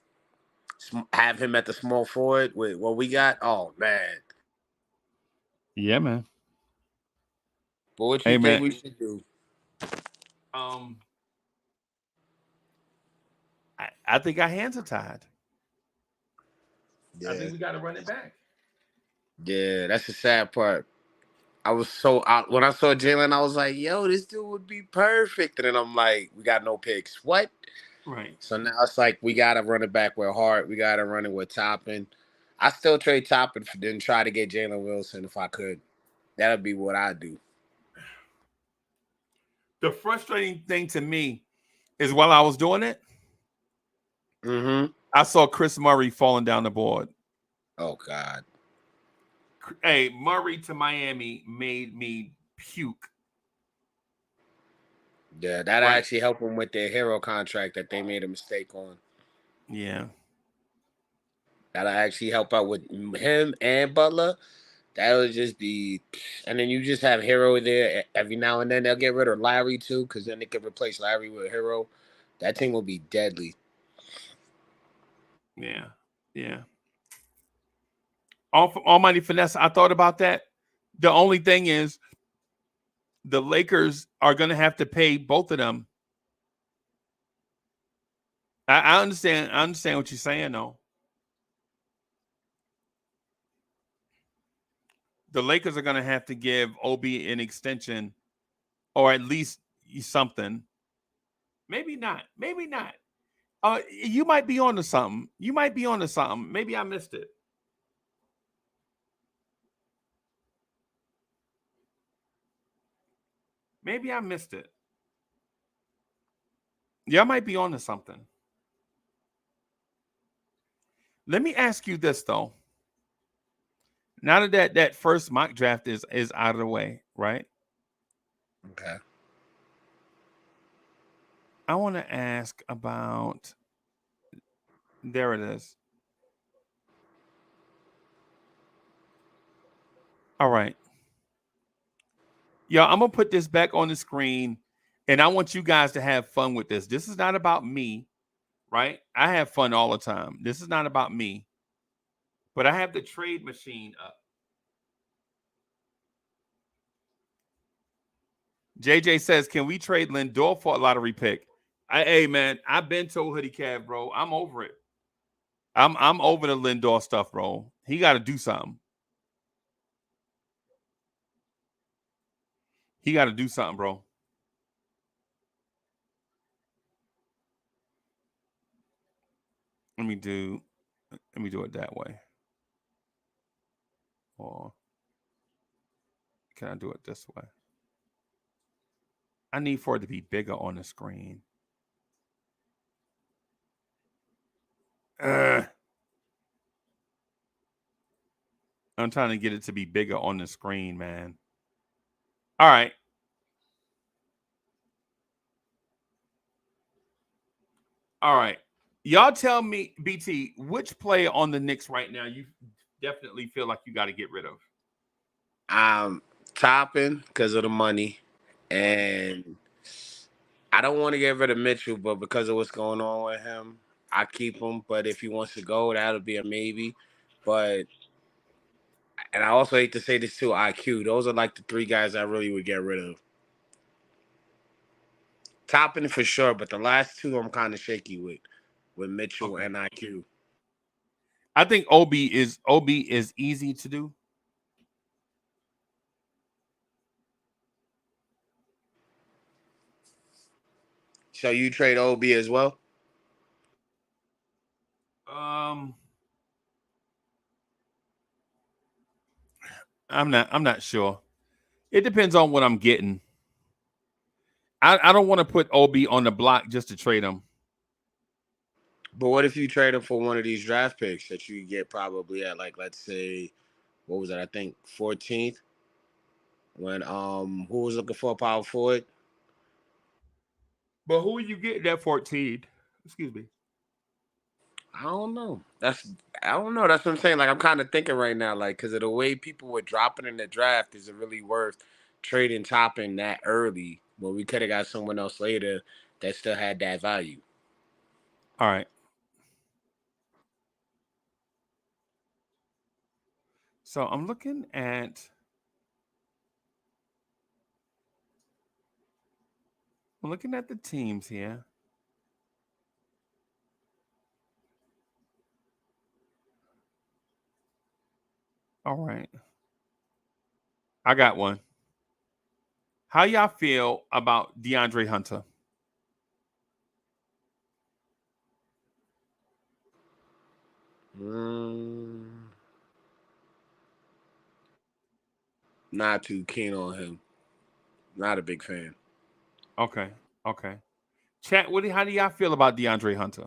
Have him at the small forward with what we got. Oh man. Yeah, man. But what you think we should do? I think our hands are tied. Yeah. I think we got to run it back. Yeah, that's the sad part. I was so out when I saw Jalen. I was like, "Yo, this dude would be perfect." And then I'm like, "We got no picks. What?" Right. So now it's like we gotta run it back with Hart. We gotta run it with Toppin. I still trade Toppin, then try to get Jalen Wilson if I could. That'd be what I do. The frustrating thing to me is while I was doing it, I saw Chris Murray falling down the board. Oh God. Hey, Murray to Miami made me puke. Yeah, that actually helped him with their hero contract that they made a mistake on. Yeah. That'll actually help out with him and Butler. That would just be, and then you just have Hero there every now and then. They'll get rid of Larry too, because then they could replace Larry with Hero. That team will be deadly. Yeah, yeah. Almighty Finesse. I thought about that. The only thing is, the Lakers are going to have to pay both of them. I understand. I understand what you're saying, though. The Lakers are going to have to give Obi an extension, or at least something. Maybe not. Maybe not. You might be on to something. You might be on to something. Maybe I missed it. Maybe I missed it. Yeah, I might be on to something. Let me ask you this though. Now that first mock draft is out of the way, right? Okay. I want to ask about. There it is. All right. Yeah, I'm gonna put this back on the screen, and I want you guys to have fun with this. This is not about me, right? I have fun all the time. This is not about me, but I have the trade machine up. JJ says, "Can we trade Lindor for a lottery pick?" Hey man, I've been told Hoodie Cab, bro. I'm over it. I'm over the Lindor stuff, bro. He got to do something. He got to do something, bro. Let me do it that way. Or can I do it this way? I need for it to be bigger on the screen. I'm trying to get it to be bigger on the screen, man. All right. All right. Y'all tell me, BT, which player on the Knicks right now you definitely feel like you got to get rid of? Topping because of the money, and I don't want to get rid of Mitchell, but because of what's going on with him, I keep him. But if he wants to go, that'll be a maybe. But and I also hate to say this too, IQ. Those are like the three guys I really would get rid of. Topping for sure, but the last two I'm kind of shaky with Mitchell Okay. and IQ. I think OB is easy to do. So you trade OB as well? Um, I'm not sure. It depends on what I'm getting. I don't want to put OB on the block just to trade him. But what if you trade him for one of these draft picks that you get probably at, like, let's say, what was it? I think 14th, when who was looking for a power forward? But who are you getting at 14? Excuse me. I don't know. I don't know. That's what I'm saying. Like, I'm kind of thinking right now, like, because of the way people were dropping in the draft, is it really worth trading Toppin that early when we could have got someone else later that still had that value? All right. So I'm looking at the teams here. All right. I got one. How y'all feel about DeAndre Hunter? Mm, not too keen on him. Not a big fan. Okay. Okay. Chat, how do y'all feel about DeAndre Hunter?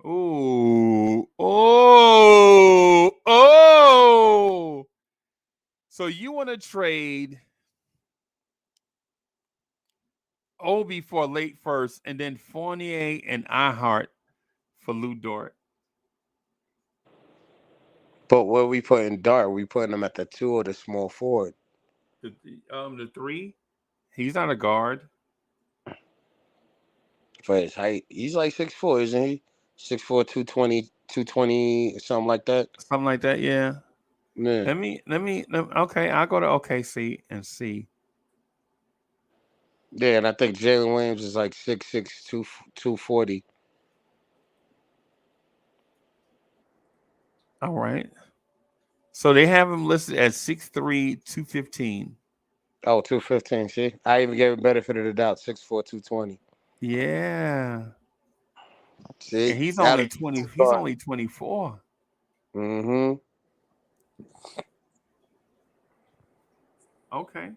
Ooh. Oh. So you want to trade Obi for a late first, and then Fournier and iHeart for Lou Dort. But where we putting Dart? We putting him at the 2 or the small forward The 3. He's not a guard. for his height. He's like 6'4", isn't he? 6'4", 220, something like that. Something like that, yeah. Yeah. Okay, I'll go to OKC and see. Yeah, and I think Jalen Williams is like 6'6", 240. All right. So they have him listed at 6'3", 215. Oh, 215, see? I even gave him benefit of the doubt, 6'4", 220. Yeah. And See? he's That'll only be 20, too he's far. only 24. Mm-hmm. Okay.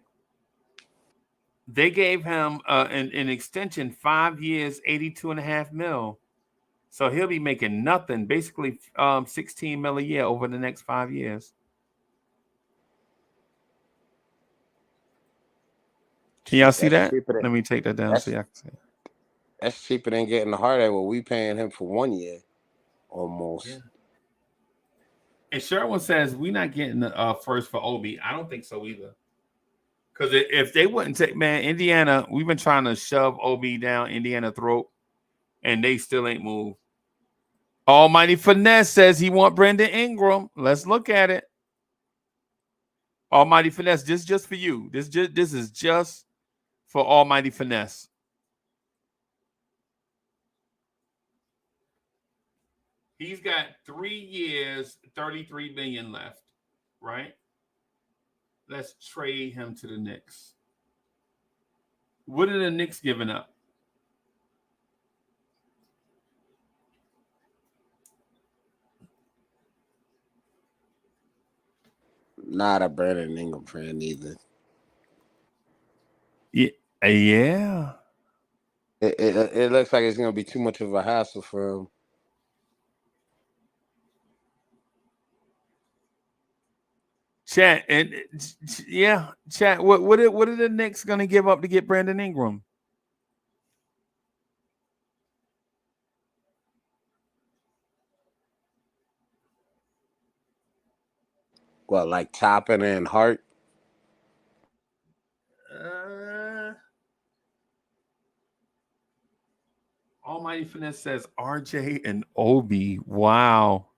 They gave him an extension, 5 years, 82.5 mil. So he'll be making nothing, basically 16 mil a year over the next 5 years. Can y'all Shit, see that's that? cheaper than Let me take that down so that's y'all can see it. that's cheaper than getting the heart at what we paying him for 1 year, Yeah. almost. And Sherwin says we're not getting the first for Obi. I don't think so either. Because if they wouldn't take, man, Indiana, we've been trying to shove Obi down Indiana throat, and they still ain't moved. Almighty Finesse says he want Brandon Ingram. Let's look at it. Almighty Finesse, this is just for you. This is just for Almighty Finesse. He's got 3 years, 33 million left, right? Let's trade him to the Knicks. What are the Knicks giving up? Not a Brandon Ingram fan either. Yeah. Yeah. It looks like it's gonna be too much of a hassle for him. Chat and yeah, chat. What are the Knicks gonna give up to get Brandon Ingram? What, like Toppin and Hart? Almighty Finesse says RJ and Obi. Wow.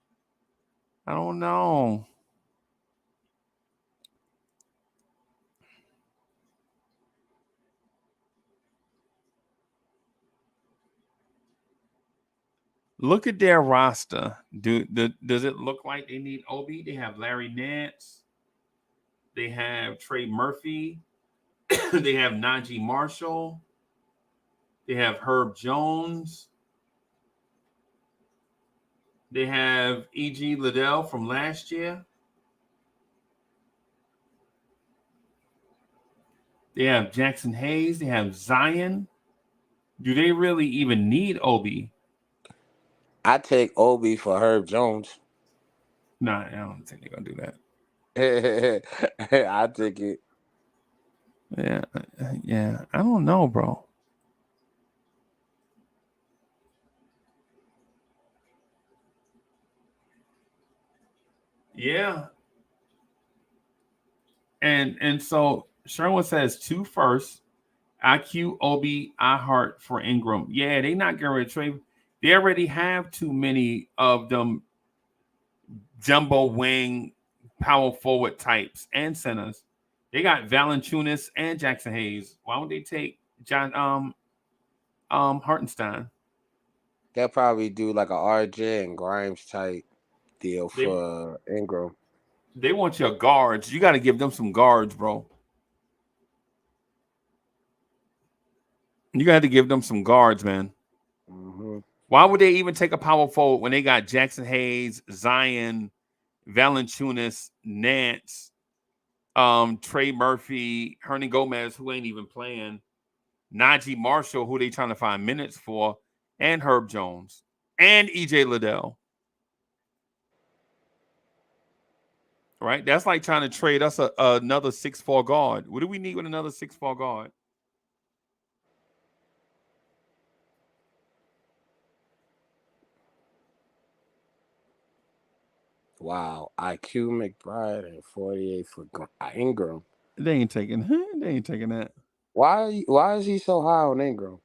I don't know. Look at their roster. Does it look like they need Obi? They have Larry Nance. They have Trey Murphy. They have Najee Marshall. They have Herb Jones. They have E.G. Liddell from last year. They have Jackson Hayes. They have Zion. Do they really even need Obi? I take Obi for Herb Jones. Nah, I don't think they're gonna do that. I take it. Yeah. I don't know, bro. Yeah. And so Sherwin says 2 firsts, IQ, Obi, iHeart for Ingram. Yeah, they not getting rid of trade. They already have too many of them jumbo wing power forward types and centers. They got Valanciunas and Jackson Hayes. Why would they take John Hartenstein? They'll probably do like a RJ and Grimes type deal They for Ingram. they want your guards. You got to give them some guards, bro. You got to give them some guards, man. Mm-hmm. Why would they even take a power forward when they got Jackson Hayes, Zion, Valanciunas, Nance, Trey Murphy, Hernan Gomez, who ain't even playing, Najee Marshall, who they trying to find minutes for, and Herb Jones. and EJ Liddell. Right? That's like trying to trade us another 6'4" guard. What do we need with another 6'4" guard? Wow, IQ McBride and 48 for Ingram. They ain't taking that. Why is he so high on Ingram?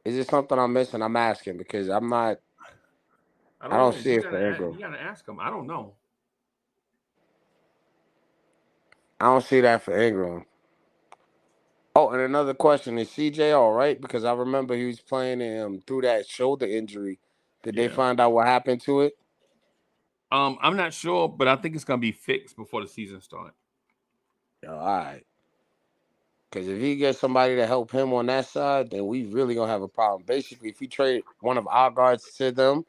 Is it something I'm missing? I'm asking because I'm not. I I don't don't know. see it for Ingram. You gotta ask him. I don't know. I don't see that for Ingram. Oh, and another question: is CJ all right? Because I remember he was playing through that shoulder injury. Did they Yeah. find out what happened to it? I'm not sure, but I think it's gonna be fixed before the season starts. All right. Because if he gets somebody to help him on that side, then we really gonna have a problem. Basically, if we trade one of our guards to them,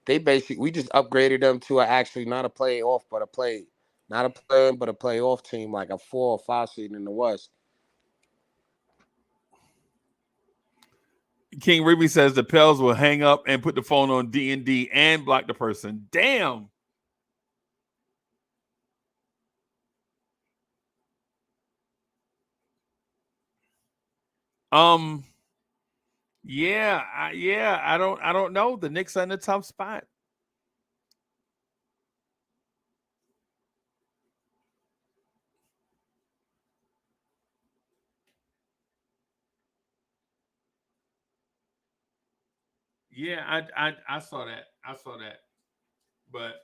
we just upgraded them to actually not a playoff, but not a play, but a playoff team, like a 4 or 5 seed in the West. King Ruby says the Pels will hang up and put the phone on D&D and block the person. Damn. Yeah, I don't know. The Knicks are in a tough spot. Yeah, I saw that. I saw that. But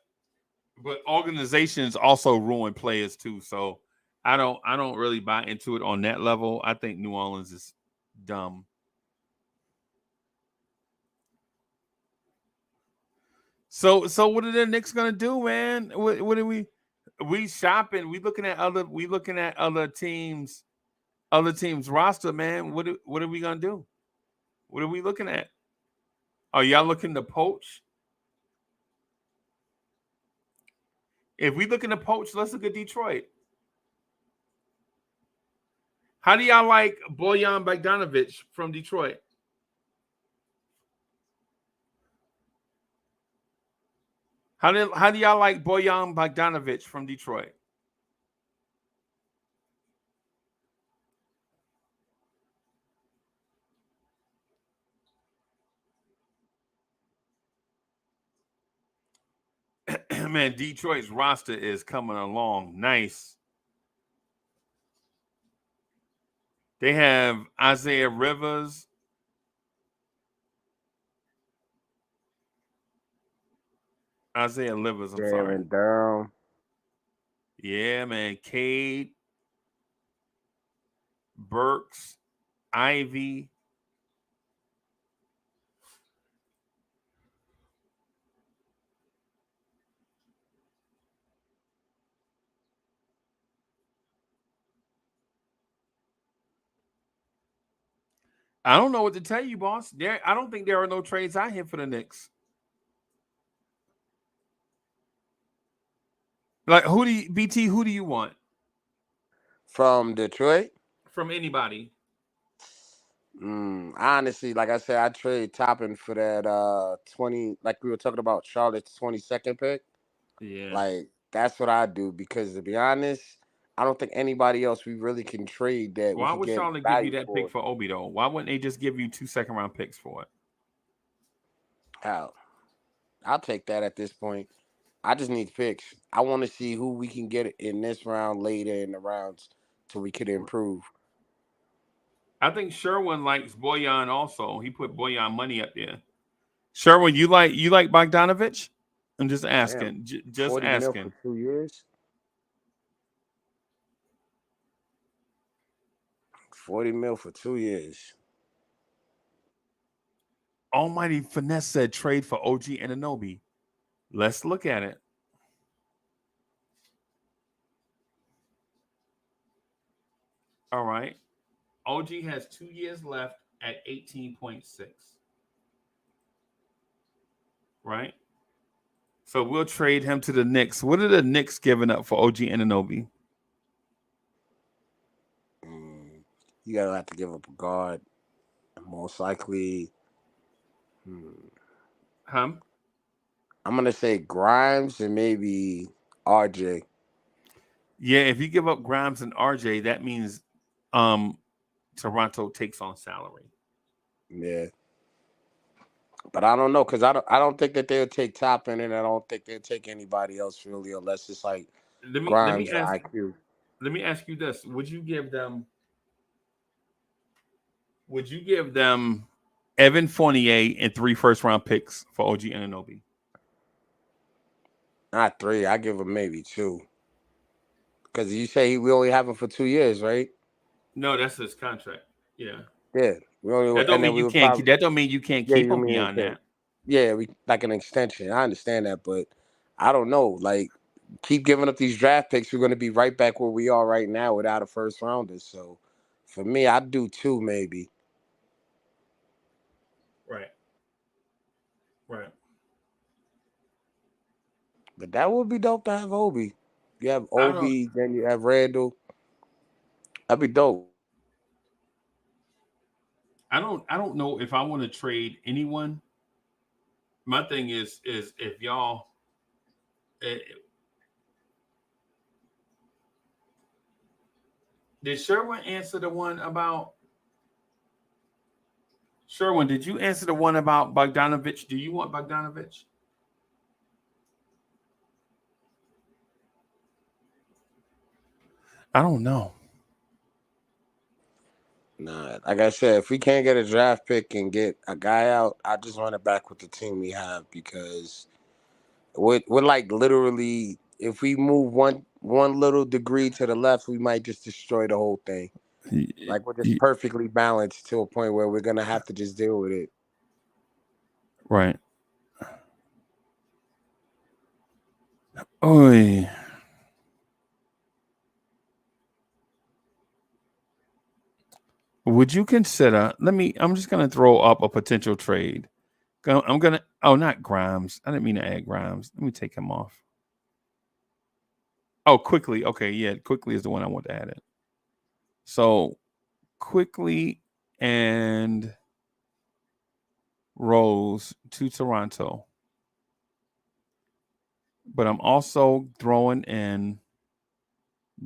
organizations also ruin players too. So I don't really buy into it on that level. I think New Orleans is dumb. So what are the Knicks gonna do, man? What are we shopping? We looking at other teams roster, man. What are we gonna do? What are we looking at? Are y'all looking to poach? If we looking to poach, let's look at Detroit. How do y'all like Bojan Bogdanovic from Detroit? How do y'all like Bojan Bogdanovic from Detroit? Man, Detroit's roster is coming along nice. They have Isaiah Rivers. Isaiah Rivers, I'm sorry. Jalen Durham. Yeah, man. Cade, Burks, Ivy. I don't know what to tell you, boss. I don't think there are no trades out here for the Knicks. Like who do you want From Detroit? from anybody? Honestly, like I said, I trade Toppin for that 20, like we were talking about Charlotte's 22nd pick. Yeah. Like that's what I do because to be honest, I don't think anybody else we really can trade that we Why could would get Charlotte give you value that pick for. for Obi though? Why wouldn't they just give you 2 second-round picks for it? Hell, I'll take that at this point. I just need picks. I want to see who we can get in this round later in the rounds so we could improve. I think Sherwin likes Boyan also. He put Boyan money up there. Sherwin, you like Bogdanovich? I'm just Damn, asking. Just 40 mil for asking. 2 years. 40 mil for 2 years. Almighty Finesse said trade for OG Ananobi. Let's look at it. All right. OG has 2 years left at 18.6. Right? So we'll trade him to the Knicks. What are the Knicks giving up for OG Ananobi? You gotta have to give up a guard. Most likely, Huh? I'm gonna say Grimes and maybe RJ. Yeah, if you give up Grimes and RJ, that means Toronto takes on salary. Yeah, but I don't know because I don't think that they'll take Toppin, and I don't think they'll take anybody else really unless it's like Let me Grimes or ask IQ. let me ask you this: Would you give them Evan Fournier and 3 first round picks for OG Anunoby? Not three. I give him maybe two because you say we only have him for 2 years, right? No, that's his contract. Yeah, Yeah, we only that don't and then mean we you would can't. probably That don't mean you can't yeah. keep You him mean beyond okay? that. Yeah, we like an extension. I understand that, but I don't know. Like, keep giving up these draft picks, we're going to be right back where we are right now without a first rounder. So, for me, I'd do two maybe. Right. Right. But that would be dope to have Obi. You have I don't. Obi, then you have Randall. That'd be dope. I don't know if I want to trade anyone. My thing is if y'all eh, did Sherwin answer the one about Sherwin? Did you answer the one about Bogdanovich? Do you want Bogdanovich? I don't know. Nah, like I said, if we can't get a draft pick and get a guy out, I just run it back with the team we have because we're like literally, if we move one little degree to the left, we might just destroy the whole thing. Y- Like we're just y- perfectly balanced to a point where we're gonna have to just deal with it. Right. Oy. Would you consider? I'm just gonna throw up a potential trade. I'm gonna. Oh, not Grimes. I didn't mean to add Grimes. Let me take him off. Oh, quickly. Okay, yeah, quickly is the one I want to add in. So quickly and Rose to Toronto, but I'm also throwing in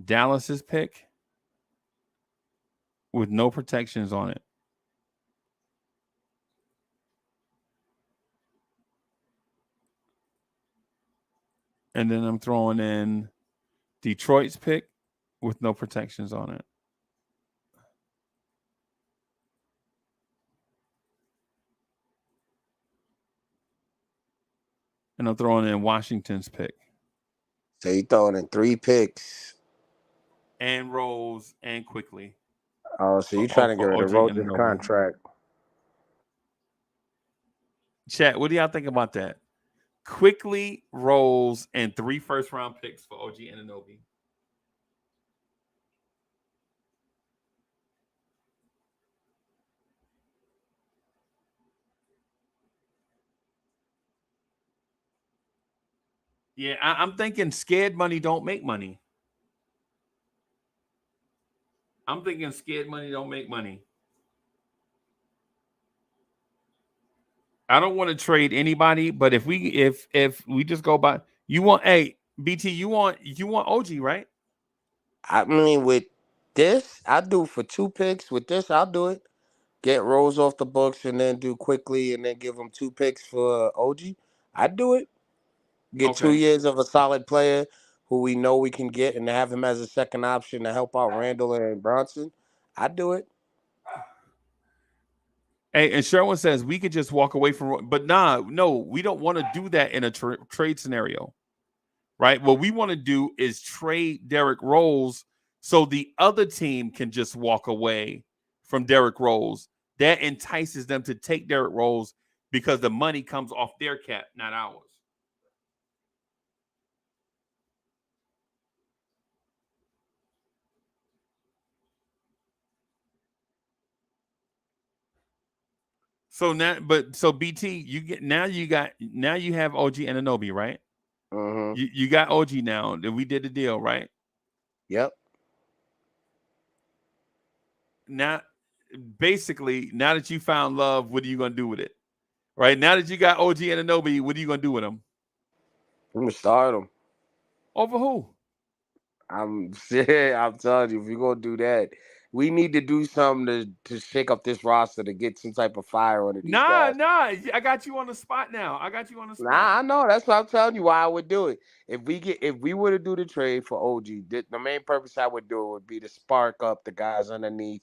Dallas's pick with no protections on it, and then I'm throwing in Detroit's pick with no protections on it. And I'm throwing in Washington's pick So you throwing in three picks. and Rose and quickly Oh, so you trying to get for rid of OG Rose's Anunoby. contract? Chat, what do y'all think about that? Quickly, Rose, and 3 first round picks for OG Anunoby. Yeah, I'm thinking scared money don't make money. I'm thinking scared money don't make money. I don't want to trade anybody, but if we just go by, you want BT, you want OG, right? I mean, with this, I do for two picks. With this, I'll do it. Get Rose off the books and then do quickly and then give him two picks for OG. I'd do it. Get two Okay. years of a solid player who we know we can get and have him as a second option to help out Randall and Bronson. I'd do it. Hey, and Sherwin says we could just walk away from, but no, we don't want to do that in a trade scenario, right? What we want to do is trade Derrick Rose so the other team can just walk away from Derrick Rose. That entices them to take Derrick Rose because the money comes off their cap, not ours. So BT, now you have OG Anunoby, right? Mm-hmm. You got OG now. We did the deal, right? Yep. Now basically, now that you found love, what are you gonna do with it? Right now that you got OG Anunoby, what are you gonna do with him? I'm gonna start him. Over who? I'm telling you, if you're gonna do that, we need to do something to shake up this roster to get some type of fire under these Nah. guys. I got you on the spot now. I got you on the spot. Nah, I know. That's what I'm telling you why I would do it. If we were to do the trade for OG, the main purpose I would do it would be to spark up the guys underneath,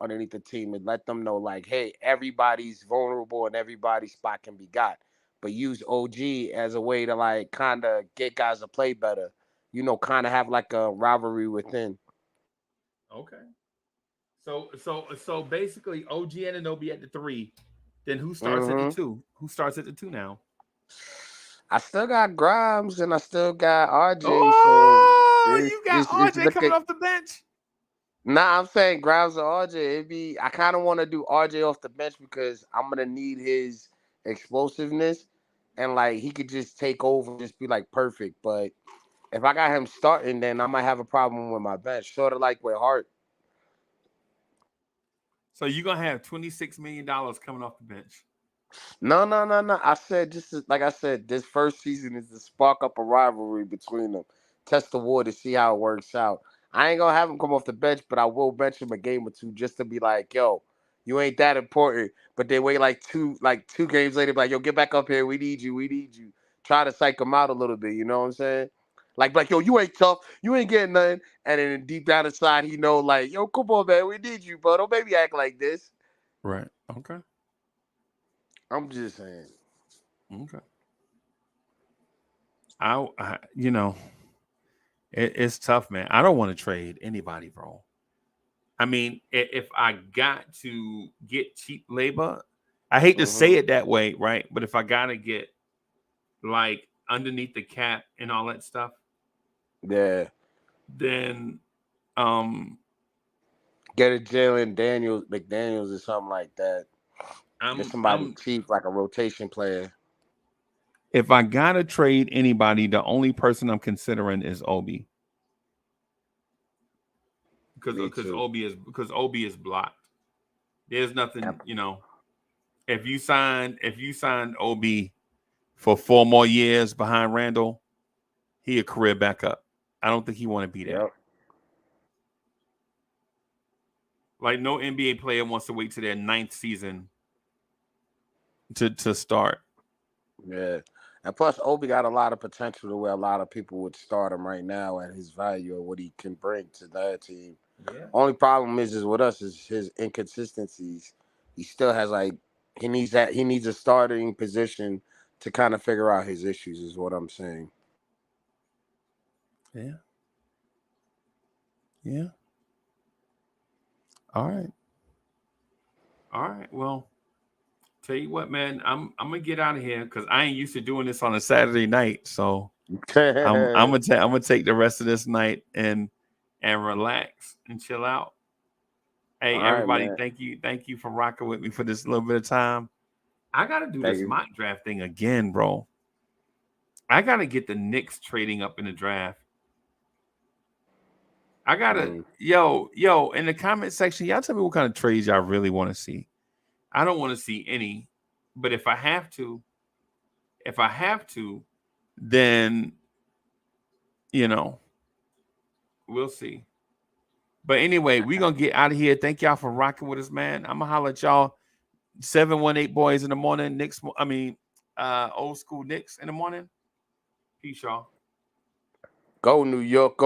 underneath the team and let them know like, hey, everybody's vulnerable and everybody's spot can be got. But use OG as a way to like kind of get guys to play better. Kind of have like a rivalry within. Okay. So basically, OG Anunoby at the 3. Then who starts at the 2? Who starts at the 2 now? I still got Grimes and I still got RJ. So Oh, you got RJ coming off the bench. Nah, I'm saying Grimes or RJ. I kind of want to do RJ off the bench because I'm gonna need his explosiveness and like he could just take over, just be like perfect. But if I got him starting, then I might have a problem with my bench, sort of like with Hart. So you're gonna have $26 million coming off the bench. No. I said like I said, this first season is to spark up a rivalry between them, test the water, see how it works out. I ain't gonna have him come off the bench, but I will bench him a game or two just to be like, yo, you ain't that important. But they wait like two games later, be like, yo, get back up here, we need you. Try to psych him out a little bit, you know what I'm saying? Like, yo, you ain't tough, you ain't getting nothing. And then deep down inside, he know, like, yo, come on, man, we need you, bro. Don't make me act like this. Right. Okay. I'm just saying. Okay. It's tough, man. I don't want to trade anybody, bro. I mean, if I got to get cheap labor, I hate to say it that way, right? But if I gotta get like underneath the cap and all that stuff, yeah, then get a Jalen McDaniels or something like that. Get somebody cheap, like a rotation player. If I gotta trade anybody, the only person I'm considering is Obi. Because Obi is blocked. There's nothing, If you signed Obi for 4 more years behind Randall, he a career backup. I don't think he want to be there. Yep. Like no NBA player wants to wait to their 9th season to start. Yeah. And plus, Obi got a lot of potential to where a lot of people would start him right now at his value or what he can bring to their team. Yeah. Only problem is with us is his inconsistencies. He still has he needs a starting position to kind of figure out his issues is what I'm saying. Yeah. Yeah. All right. Well, tell you what, man, I'm gonna get out of here because I ain't used to doing this on a Saturday night. So I'm gonna take the rest of this night and relax and chill out. Hey, all everybody, right, thank you for rocking with me for this little bit of time. I gotta do this mock draft thing again, bro. I gotta get the Knicks trading up in the draft. I gotta yo in the comment section, y'all tell me what kind of trades y'all really want to see. I don't want to see any, but if I have to, then we'll see. But anyway, we're gonna get out of here. Thank y'all for rocking with us, man. I'm gonna holler at y'all 718 boys in the morning. Old school Knicks in the morning. Peace, y'all. Go New York. Go